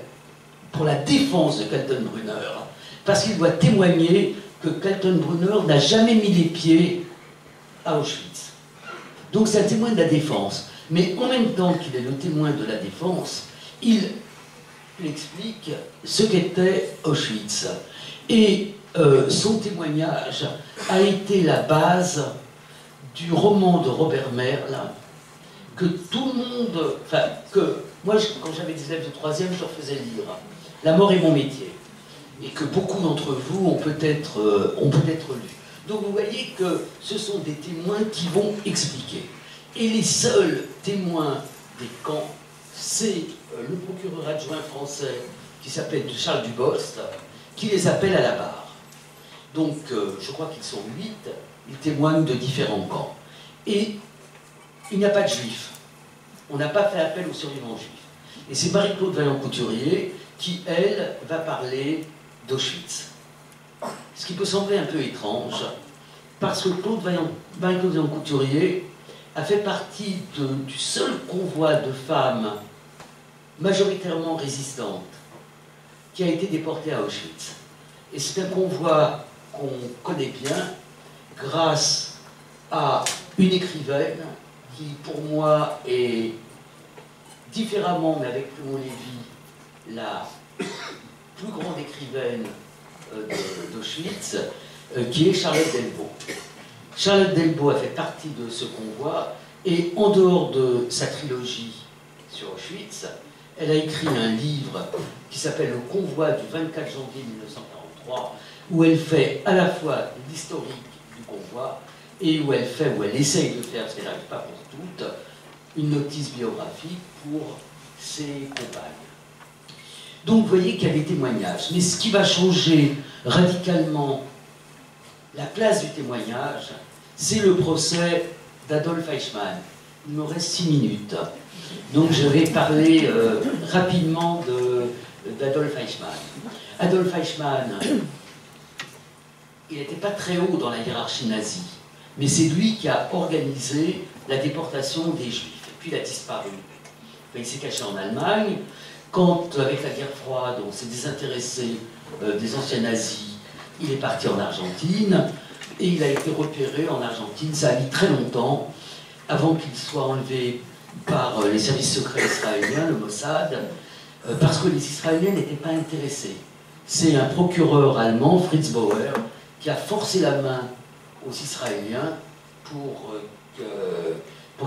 pour la défense de Kaltenbrunner? Parce qu'il doit témoigner que Kaltenbrunner n'a jamais mis les pieds à Auschwitz. Donc c'est un témoin de la défense. Mais en même temps qu'il est le témoin de la défense, il explique ce qu'était Auschwitz. Et son témoignage a été la base du roman de Robert Merle, que tout le monde... Enfin, que moi, quand j'avais des élèves de 3e, je leur faisais lire « La mort est mon métier ». Et que beaucoup d'entre vous ont peut-être lu. Donc vous voyez que ce sont des témoins qui vont expliquer. Et les seuls témoins des camps, c'est le procureur adjoint français qui s'appelle Charles Dubost, qui les appelle à la barre. Donc, je crois qu'ils sont 8, ils témoignent de différents camps. Et il n'y a pas de juifs. On n'a pas fait appel aux survivants juifs. Et c'est Marie-Claude Vaillant-Couturier qui, elle, va parler d'Auschwitz. Ce qui peut sembler un peu étrange, parce que Marie-Claude Vaillant-Couturier a fait partie du seul convoi de femmes majoritairement résistantes qui a été déporté à Auschwitz. Et c'est un convoi qu'on connaît bien grâce à une écrivaine qui, pour moi, est différemment, mais avec Primo Levi, la plus grande écrivaine d'Auschwitz, qui est Charlotte Delbo. Charlotte Delbo a fait partie de ce convoi, et en dehors de sa trilogie sur Auschwitz, elle a écrit un livre qui s'appelle Le convoi du 24 janvier 1943, où elle fait à la fois l'historique du convoi et où elle essaye de faire, parce qu'elle n'arrive pas pour toutes, une notice biographique pour ses compagnes. Donc vous voyez qu'il y a des témoignages. Mais ce qui va changer radicalement la place du témoignage, c'est le procès d'Adolf Eichmann. Il me reste 6 minutes. Donc je vais parler rapidement d'Adolf Eichmann. Adolf Eichmann, il n'était pas très haut dans la hiérarchie nazie, mais c'est lui qui a organisé la déportation des Juifs. Et puis il a disparu. Enfin, il s'est caché en Allemagne. Quand, avec la guerre froide, on s'est désintéressé des anciens nazis, il est parti en Argentine, et il a été repéré en Argentine. Ça a mis très longtemps avant qu'il soit enlevé par les services secrets israéliens, le Mossad, parce que les Israéliens n'étaient pas intéressés. C'est un procureur allemand, Fritz Bauer, qui a forcé la main aux Israéliens pour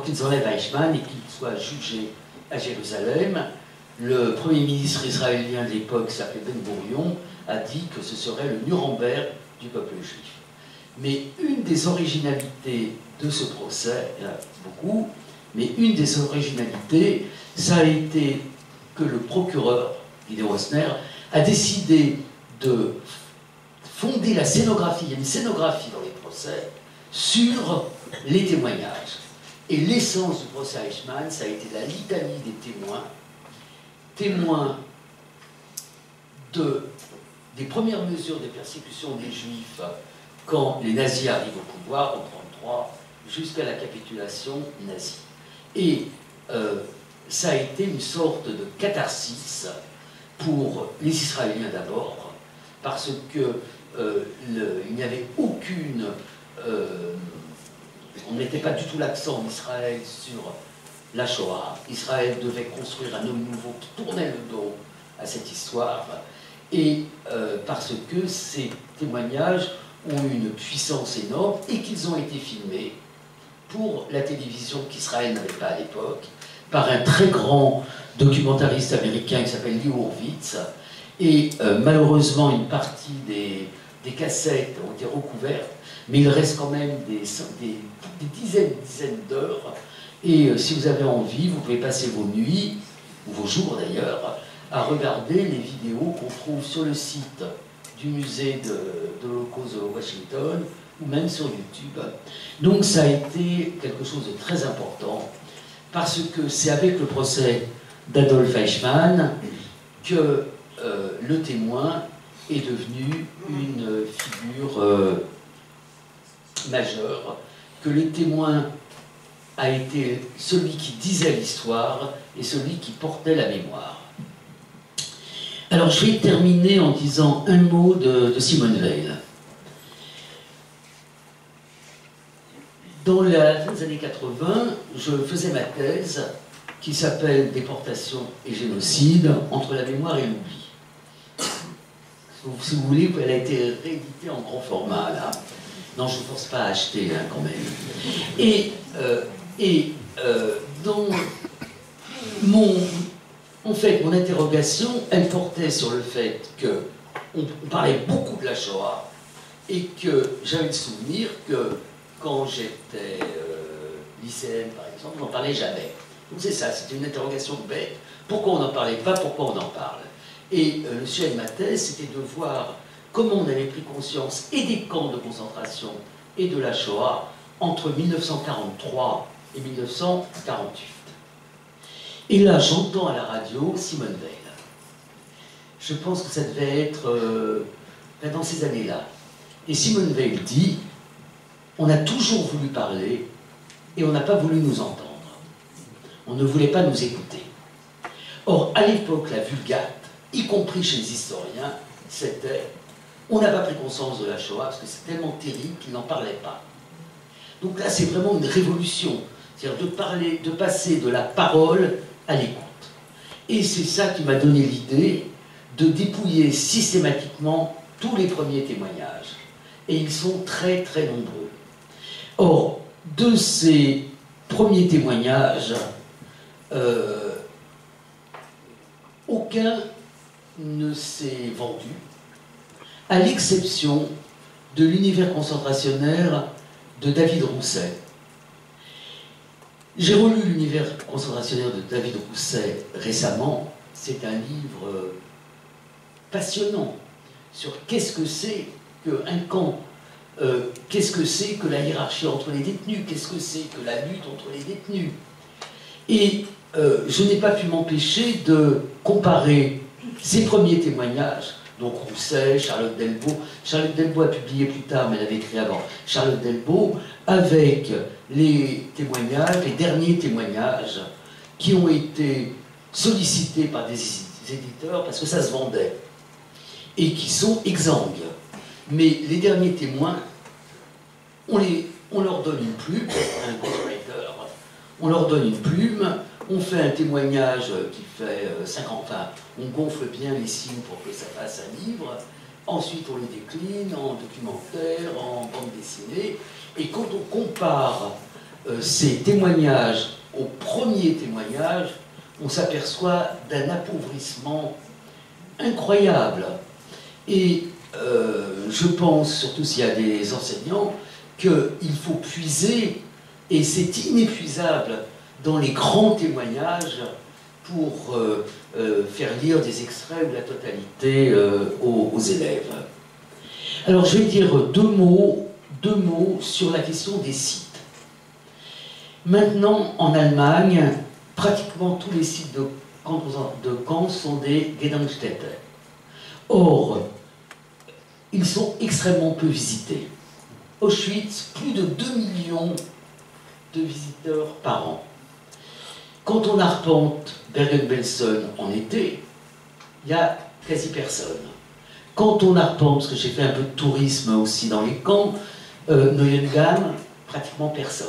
qu'ils enlèvent Eichmann et qu'il soit jugé à Jérusalem. Le premier ministre israélien de l'époque, qui s'appelait Ben Gourion, a dit que ce serait le Nuremberg du peuple juif. Mais une des originalités de ce procès, il y en a beaucoup, mais une des originalités, ça a été que le procureur, Guido Rosner, a décidé de fonder la scénographie, il y a une scénographie dans les procès, sur les témoignages. Et l'essence du procès Eichmann, ça a été la litanie des témoins des premières mesures de persécution des Juifs quand les nazis arrivent au pouvoir en 1933, jusqu'à la capitulation nazie. Et ça a été une sorte de catharsis pour les Israéliens d'abord, parce que il n'y avait aucune... on n'était pas du tout l'accent en Israël sur la Shoah. Israël devait construire un homme nouveau qui tournait le dos à cette histoire, et parce que ces témoignages ont une puissance énorme et qu'ils ont été filmés pour la télévision qu'Israël n'avait pas à l'époque, par un très grand documentariste américain qui s'appelle Lee Horowitz, et malheureusement une partie des cassettes ont été recouvertes, mais il reste quand même des dizaines d'heures, et si vous avez envie, vous pouvez passer vos nuits, ou vos jours d'ailleurs, à regarder les vidéos qu'on trouve sur le site du musée de l'Holocauste de Washington, ou même sur YouTube. Donc ça a été quelque chose de très important, parce que c'est avec le procès d'Adolf Eichmann que le témoin est devenu une figure majeure, que le témoin a été celui qui disait l'histoire et celui qui portait la mémoire. Alors je vais terminer en disant un mot de Simone Veil. Dans la fin des années 80, je faisais ma thèse qui s'appelle « Déportation et génocide entre la mémoire et l'oubli ». Si vous voulez, elle a été rééditée en grand format, là. Non, je ne vous force pas à acheter, hein, quand même. Dans en fait, mon interrogation, elle portait sur le fait qu'on parlait beaucoup de la Shoah et que j'avais le souvenir que quand j'étais lycéenne, par exemple, on n'en parlait jamais. Donc c'est ça, c'était une interrogation bête. Pourquoi on n'en parlait pas, pourquoi on en parle? Et le sujet de ma thèse, c'était de voir comment on avait pris conscience et des camps de concentration et de la Shoah entre 1943 et 1948. Et là, j'entends à la radio Simone Veil. Je pense que ça devait être dans ces années-là. Et Simone Veil dit, on a toujours voulu parler et on n'a pas voulu nous entendre. On ne voulait pas nous écouter. Or, à l'époque, la Vulgate, y compris chez les historiens, c'était on n'a pas pris conscience de la Shoah parce que c'est tellement terrible qu'ils n'en parlaient pas. Donc là, c'est vraiment une révolution. C'est-à-dire de passer de la parole à l'écoute. Et c'est ça qui m'a donné l'idée de dépouiller systématiquement tous les premiers témoignages. Et ils sont très très nombreux. Or, de ces premiers témoignages, aucun ne s'est vendu, à l'exception de l'univers concentrationnaire de David Rousset. J'ai relu l'univers concentrationnaire de David Rousset récemment. C'est un livre passionnant sur qu'est-ce que c'est qu'un camp, qu'est-ce que c'est que la hiérarchie entre les détenus, qu'est-ce que c'est que la lutte entre les détenus. Et je n'ai pas pu m'empêcher de comparer ces premiers témoignages, donc Rousset, Charlotte Delbo. Charlotte Delbo a publié plus tard, mais elle avait écrit avant. Charlotte Delbo, avec les témoignages, les derniers témoignages qui ont été sollicités par des éditeurs parce que ça se vendait et qui sont exsangues. Mais les derniers témoins, on leur donne une plume, un ghostwriter, on leur donne une plume, on fait un témoignage qui fait 50 ans, on gonfle bien les signes pour que ça fasse un livre, ensuite on les décline en documentaire, en bande dessinée, et quand on compare ces témoignages aux premiers témoignages, on s'aperçoit d'un appauvrissement incroyable. Et je pense, surtout s'il y a des enseignants, qu'il faut puiser, et c'est inépuisable, dans les grands témoignages pour faire lire des extraits ou la totalité aux élèves. Alors je vais dire deux mots sur la question des sites. Maintenant, en Allemagne, pratiquement tous les sites de camps sont des Gedenkstätte. Or, ils sont extrêmement peu visités. Auschwitz, plus de 2 millions de visiteurs par an. Quand on arpente Bergen-Belsen en été, il n'y a quasi personne. Quand on arpente, parce que j'ai fait un peu de tourisme aussi dans les camps, Neuengamme, pratiquement personne.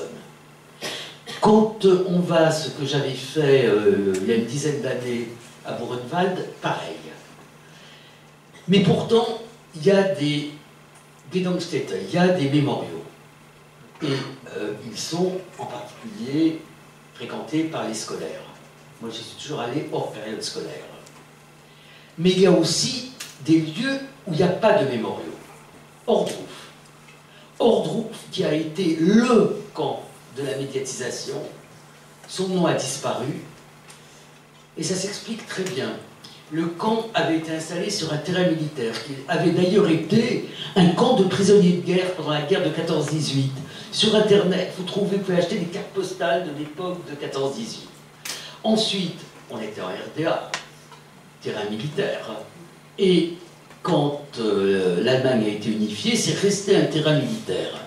Quand on va, ce que j'avais fait il y a une dizaine d'années à Buchenwald, pareil. Mais pourtant, il y a des Gedenkstätte, il y a des mémoriaux. Et ils sont en particulier fréquentés par les scolaires. Moi, j'y suis toujours allé hors période scolaire. Mais il y a aussi des lieux où il n'y a pas de mémoriaux. Ohrdruf. Ohrdruf, qui a été le camp de la médiatisation, son nom a disparu, et ça s'explique très bien. Le camp avait été installé sur un terrain militaire, qui avait d'ailleurs été un camp de prisonniers de guerre pendant la guerre de 14-18. Sur Internet, vous pouvez acheter des cartes postales de l'époque de 14-18. Ensuite, on était en RDA, terrain militaire, et quand l'Allemagne a été unifiée, c'est resté un terrain militaire.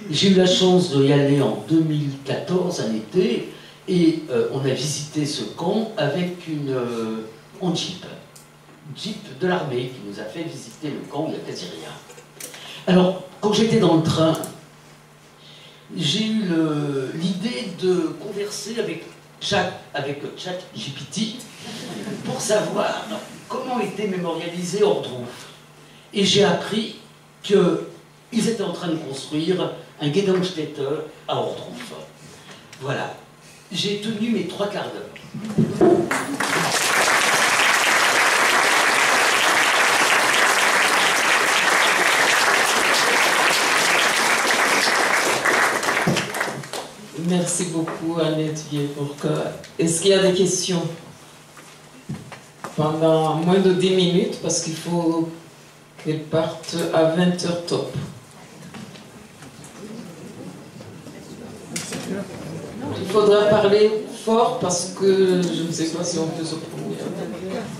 J'ai eu la chance d'y aller en 2014, un été, et on a visité ce camp avec en jeep de l'armée qui nous a fait visiter le camp où il n'y a quasi rien. Alors, quand j'étais dans le train, j'ai eu l'idée de converser avec ChatGPT pour savoir comment était mémorialisé Ohrdruf. Et j'ai appris qu'ils étaient en train de construire un Gedenkstätte à Ohrdruf. Voilà. J'ai tenu mes 3 quarts d'heure. Merci beaucoup, Annette Vieille-Bourque. Est-ce qu'il y a des questions? Pendant moins de 10 minutes, parce qu'il faut qu'elles partent à 20h top. Il faudra parler fort parce que je ne sais pas si on peut se prononcer.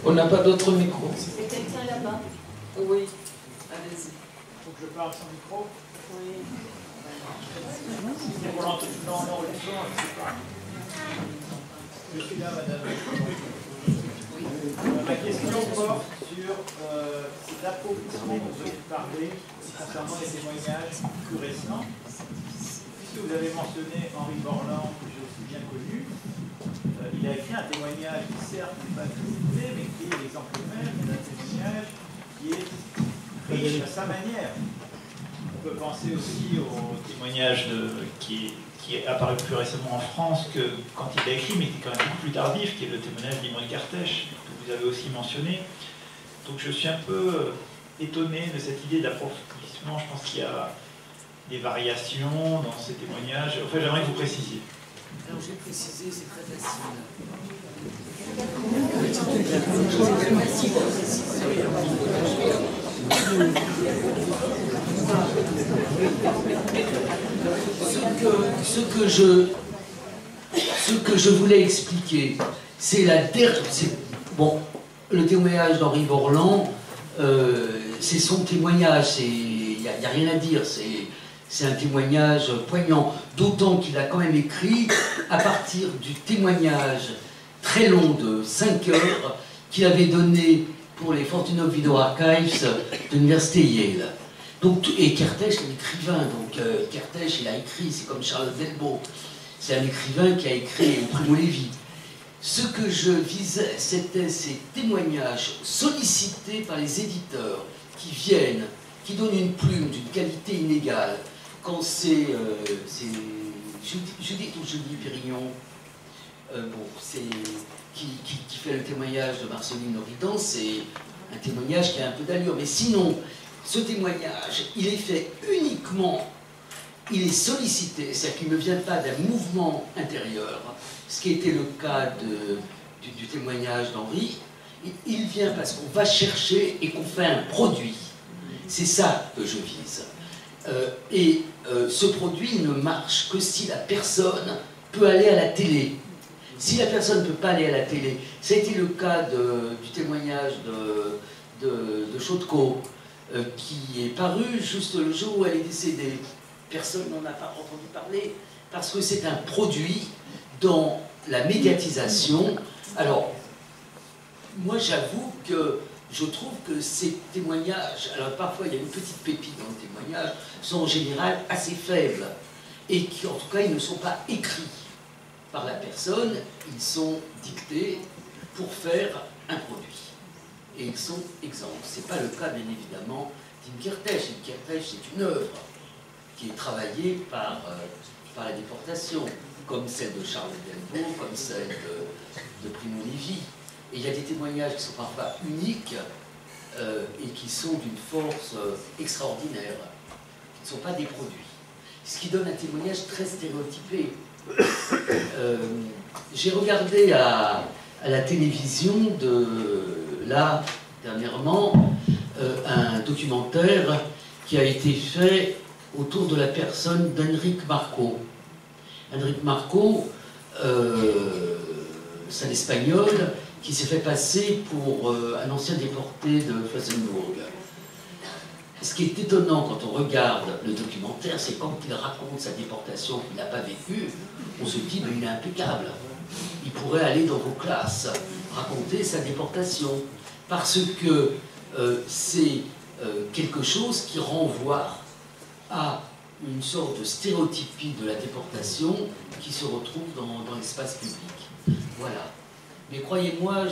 On n'a pas d'autres micros. C'est quelqu'un là-bas? Oui, allez-y. Faut que je parle sans micro? Oui. Je suis là, madame. Ma question porte sur cet appauvrissement dont vous avez parlé concernant les témoignages plus récents. Puisque vous avez mentionné Henri Borland, que j'ai aussi bien connu, il a écrit un témoignage qui certes n'est pas publié, mais qui est l'exemple même d'un témoignage qui est riche à sa manière. On peut penser aussi au témoignage qui est apparu plus récemment en France que quand il a écrit, mais qui est quand même beaucoup plus tardif, qui est le témoignage d'Imre Kertész, que vous avez aussi mentionné. Donc je suis un peu étonné de cette idée d'approfondissement. Je pense qu'il y a des variations dans ces témoignages. Enfin, j'aimerais que vous précisiez. Alors j'ai précisé, c'est très facile. Ce que je voulais expliquer, c'est la dernière. Bon, le témoignage d'Henri Borland, c'est son témoignage, il n'y a rien à dire, c'est un témoignage poignant, d'autant qu'il a quand même écrit à partir du témoignage très long de 5 heures qu'il avait donné pour les Fortunow Video Archives de l'université Yale. Donc, et Kertész est un écrivain, donc Kertész il a écrit, c'est comme Charles Delbo, c'est un écrivain qui a écrit Primo Levi. Ce que je visais, c'était ces témoignages sollicités par les éditeurs qui viennent, qui donnent une plume d'une qualité inégale. Quand c'est Judith ou Julie Pérignon, qui fait le témoignage de Marceline Oridan, c'est un témoignage qui a un peu d'allure. Mais sinon, ce témoignage, il est fait uniquement, il est sollicité, c'est-à-dire qu'il ne vient pas d'un mouvement intérieur, ce qui était le cas du témoignage d'Henri. Il vient parce qu'on va chercher et qu'on fait un produit. C'est ça que je vise. Ce produit ne marche que si la personne peut aller à la télé. Si la personne ne peut pas aller à la télé, ça a été le cas du témoignage de Chaudeco, qui est paru juste le jour où elle est décédée. Personne n'en a pas entendu parler, parce que c'est un produit dans la médiatisation. Alors, moi j'avoue que je trouve que ces témoignages, alors parfois il y a une petite pépite dans le témoignage, sont en général assez faibles, et qui en tout cas ils ne sont pas écrits par la personne, ils sont dictés pour faire un produit. Et ils sont exempts. Ce n'est pas le cas, bien évidemment, d'Im Kertész. Im Kertész, c'est une œuvre qui est travaillée par la déportation, comme celle de Charles Delbo, comme celle de Primo Levi. Et il y a des témoignages qui sont parfois uniques et qui sont d'une force extraordinaire, qui ne sont pas des produits. Ce qui donne un témoignage très stéréotypé. J'ai regardé à la télévision là, dernièrement, un documentaire qui a été fait autour de la personne d'Enric Marco. Enric Marco, c'est un Espagnol qui s'est fait passer pour un ancien déporté de Flossenburg. Ce qui est étonnant quand on regarde le documentaire, c'est quand il raconte sa déportation qu'il n'a pas vécue, on se dit, mais il est impeccable. Il pourrait aller dans vos classes, raconter sa déportation. Parce que c'est quelque chose qui renvoie à une sorte de stéréotypie de la déportation qui se retrouve dans l'espace public. Voilà. Mais croyez-moi,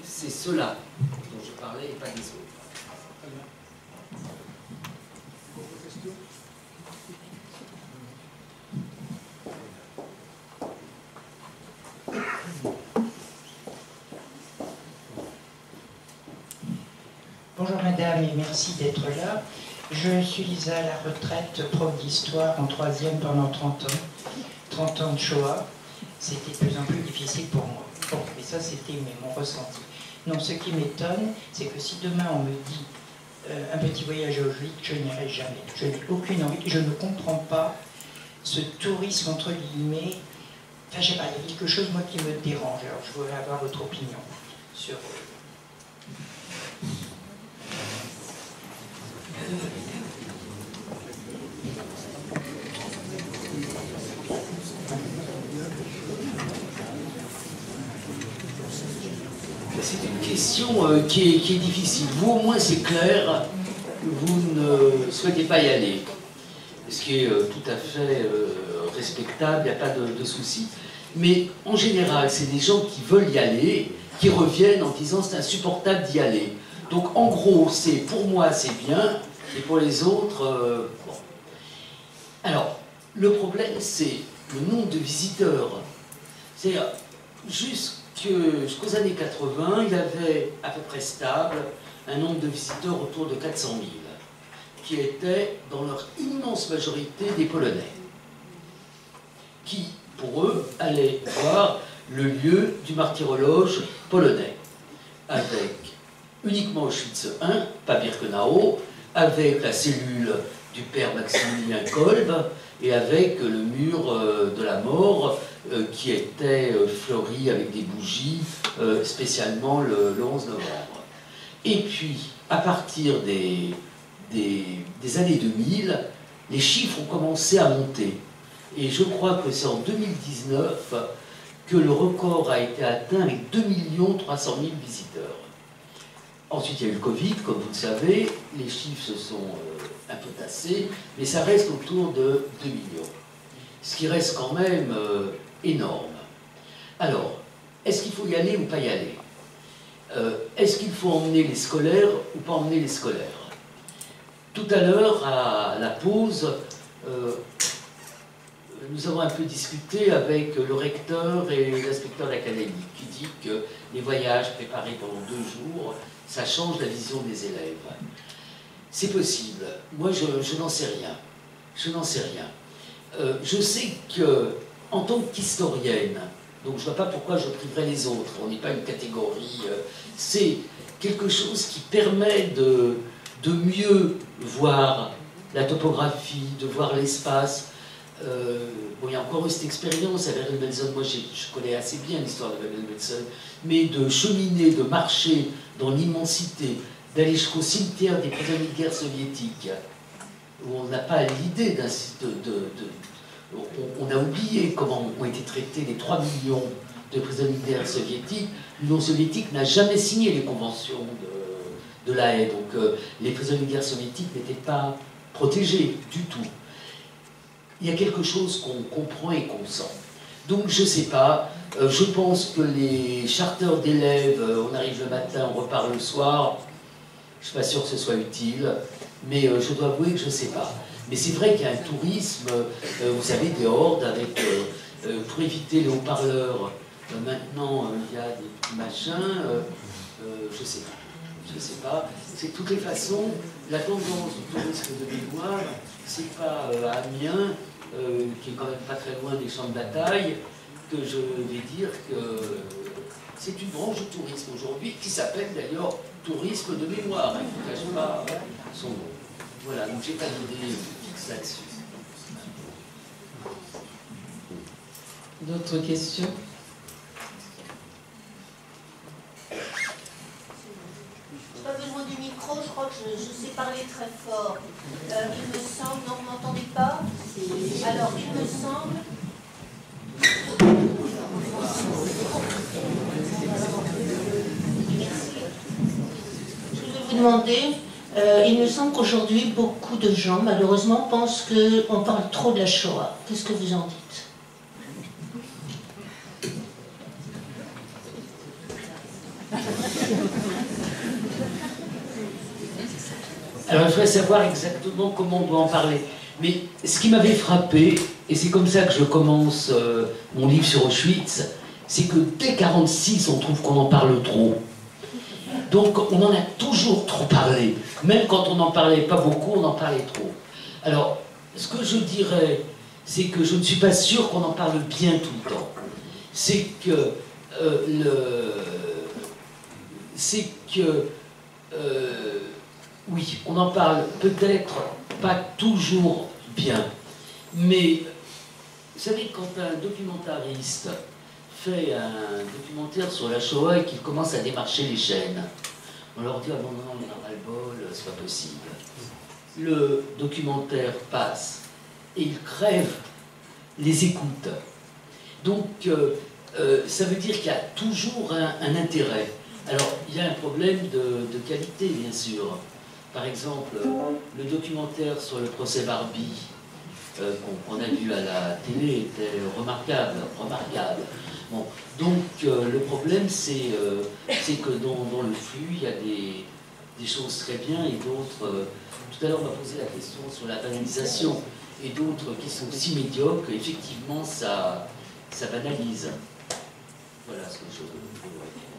c'est cela dont je parlais et pas les autres. Bonjour madame et merci d'être là. Je suis à la retraite prof d'histoire en 3e pendant 30 ans. 30 ans de Shoah. C'était de plus en plus difficile pour moi. Bon, mais ça c'était mon ressenti. Non, ce qui m'étonne, c'est que si demain on me dit un petit voyage à Auschwitz, je n'irai jamais. Je n'ai aucune envie, je ne comprends pas ce tourisme entre guillemets. Enfin, je sais pas, il y a quelque chose moi qui me dérange. Alors, je voudrais avoir votre opinion sur. C'est une question qui est difficile. Vous, au moins, c'est clair, vous ne souhaitez pas y aller. Ce qui est tout à fait respectable, il n'y a pas de souci. Mais en général, c'est des gens qui veulent y aller, qui reviennent en disant c'est insupportable d'y aller. Donc en gros, c'est pour moi c'est bien, et pour les autres, bon. Alors, le problème c'est le nombre de visiteurs. C'est-à-dire, jusqu'aux années 80, il y avait à peu près stable un nombre de visiteurs autour de 400 000, qui étaient dans leur immense majorité des Polonais, qui, pour eux, allaient voir le lieu du martyrologe polonais, avec uniquement Auschwitz I, pas Birkenau, avec la cellule du père Maximilien Kolb, et avec le mur de la mort qui était fleuri avec des bougies, spécialement le 11 novembre. Et puis, à partir des années 2000, les chiffres ont commencé à monter. Et je crois que c'est en 2019 que le record a été atteint avec 2 300 000 visiteurs. Ensuite, il y a eu le Covid, comme vous le savez, les chiffres se sont un peu tassés, mais ça reste autour de 2 millions. Ce qui reste quand même énorme. Alors, est-ce qu'il faut y aller ou pas y aller? Est-ce qu'il faut emmener les scolaires ou pas emmener les scolaires? Tout à l'heure, à la pause, nous avons un peu discuté avec le recteur et l'inspecteur d'académie qui dit que les voyages préparés pendant 2 jours, ça change la vision des élèves. C'est possible. Moi, je n'en sais rien. Je n'en sais rien. Je sais que, en tant qu'historienne, donc je ne vois pas pourquoi je priverais les autres, on n'est pas une catégorie, c'est quelque chose qui permet de mieux voir la topographie, de voir l'espace. Bon, il y a encore eu cette expérience à Bergen-Belsen, moi je connais assez bien l'histoire de Bergen-Belsen, mais de cheminer, de marcher dans l'immensité, d'aller jusqu'au cimetière des prisonniers de guerre soviétiques, où on n'a pas l'idée on a oublié comment ont été traités les 3 millions de prisonniers de guerre soviétiques. L'Union soviétique n'a jamais signé les conventions de La Haye, donc les prisonniers de guerre soviétiques n'étaient pas protégés du tout. Il y a quelque chose qu'on comprend et qu'on sent. Donc je ne sais pas, je pense que les charters d'élèves, on arrive le matin, on repart le soir, je ne suis pas sûr que ce soit utile, mais je dois avouer que je ne sais pas. Mais c'est vrai qu'il y a un tourisme, vous savez, des hordes avec, pour éviter les haut-parleurs, maintenant il y a des petits machins, je ne sais pas. Je ne sais pas. C'est de toutes les façons, la tendance du tourisme de mémoire, c'est pas à Amiens, qui est quand même pas très loin des champs de bataille, que je vais dire que c'est une branche du tourisme aujourd'hui, qui s'appelle d'ailleurs tourisme de mémoire, qui ne cache pas son nom. Voilà, donc j'ai pas d'idée fixe là-dessus. D'autres questions? Pas besoin du micro, je crois que je sais parler très fort. Il me semble, non, vous m'entendez pas? Alors, il me semble... Merci. Je voulais vous demander, il me semble qu'aujourd'hui, beaucoup de gens, malheureusement, pensent qu'on parle trop de la Shoah. Qu'est-ce que vous en dites? Alors, il faudrait savoir exactement comment on doit en parler. Mais ce qui m'avait frappé, et c'est comme ça que je commence mon livre sur Auschwitz, c'est que dès 1946, on trouve qu'on en parle trop. Donc, on en a toujours trop parlé. Même quand on n'en parlait pas beaucoup, on en parlait trop. Alors, ce que je dirais, c'est que je ne suis pas sûr qu'on en parle bien tout le temps. C'est que Oui, on en parle peut-être pas toujours bien, mais vous savez, quand un documentariste fait un documentaire sur la Shoah et qu'il commence à démarcher les chaînes, on leur dit « Ah non, non, on a ras-le-bol, c'est pas possible ». Le documentaire passe et il crève les écoutes. Donc, ça veut dire qu'il y a toujours un intérêt. Alors, il y a un problème de qualité, bien sûr. Par exemple, le documentaire sur le procès Barbie, qu'on a vu à la télé, était remarquable. Bon, donc, le problème, c'est que dans le flux, il y a des choses très bien et d'autres... tout à l'heure, on m'a posé la question sur la banalisation et d'autres qui sont si médiocres qu'effectivement, ça banalise. Voilà ce que je veux dire.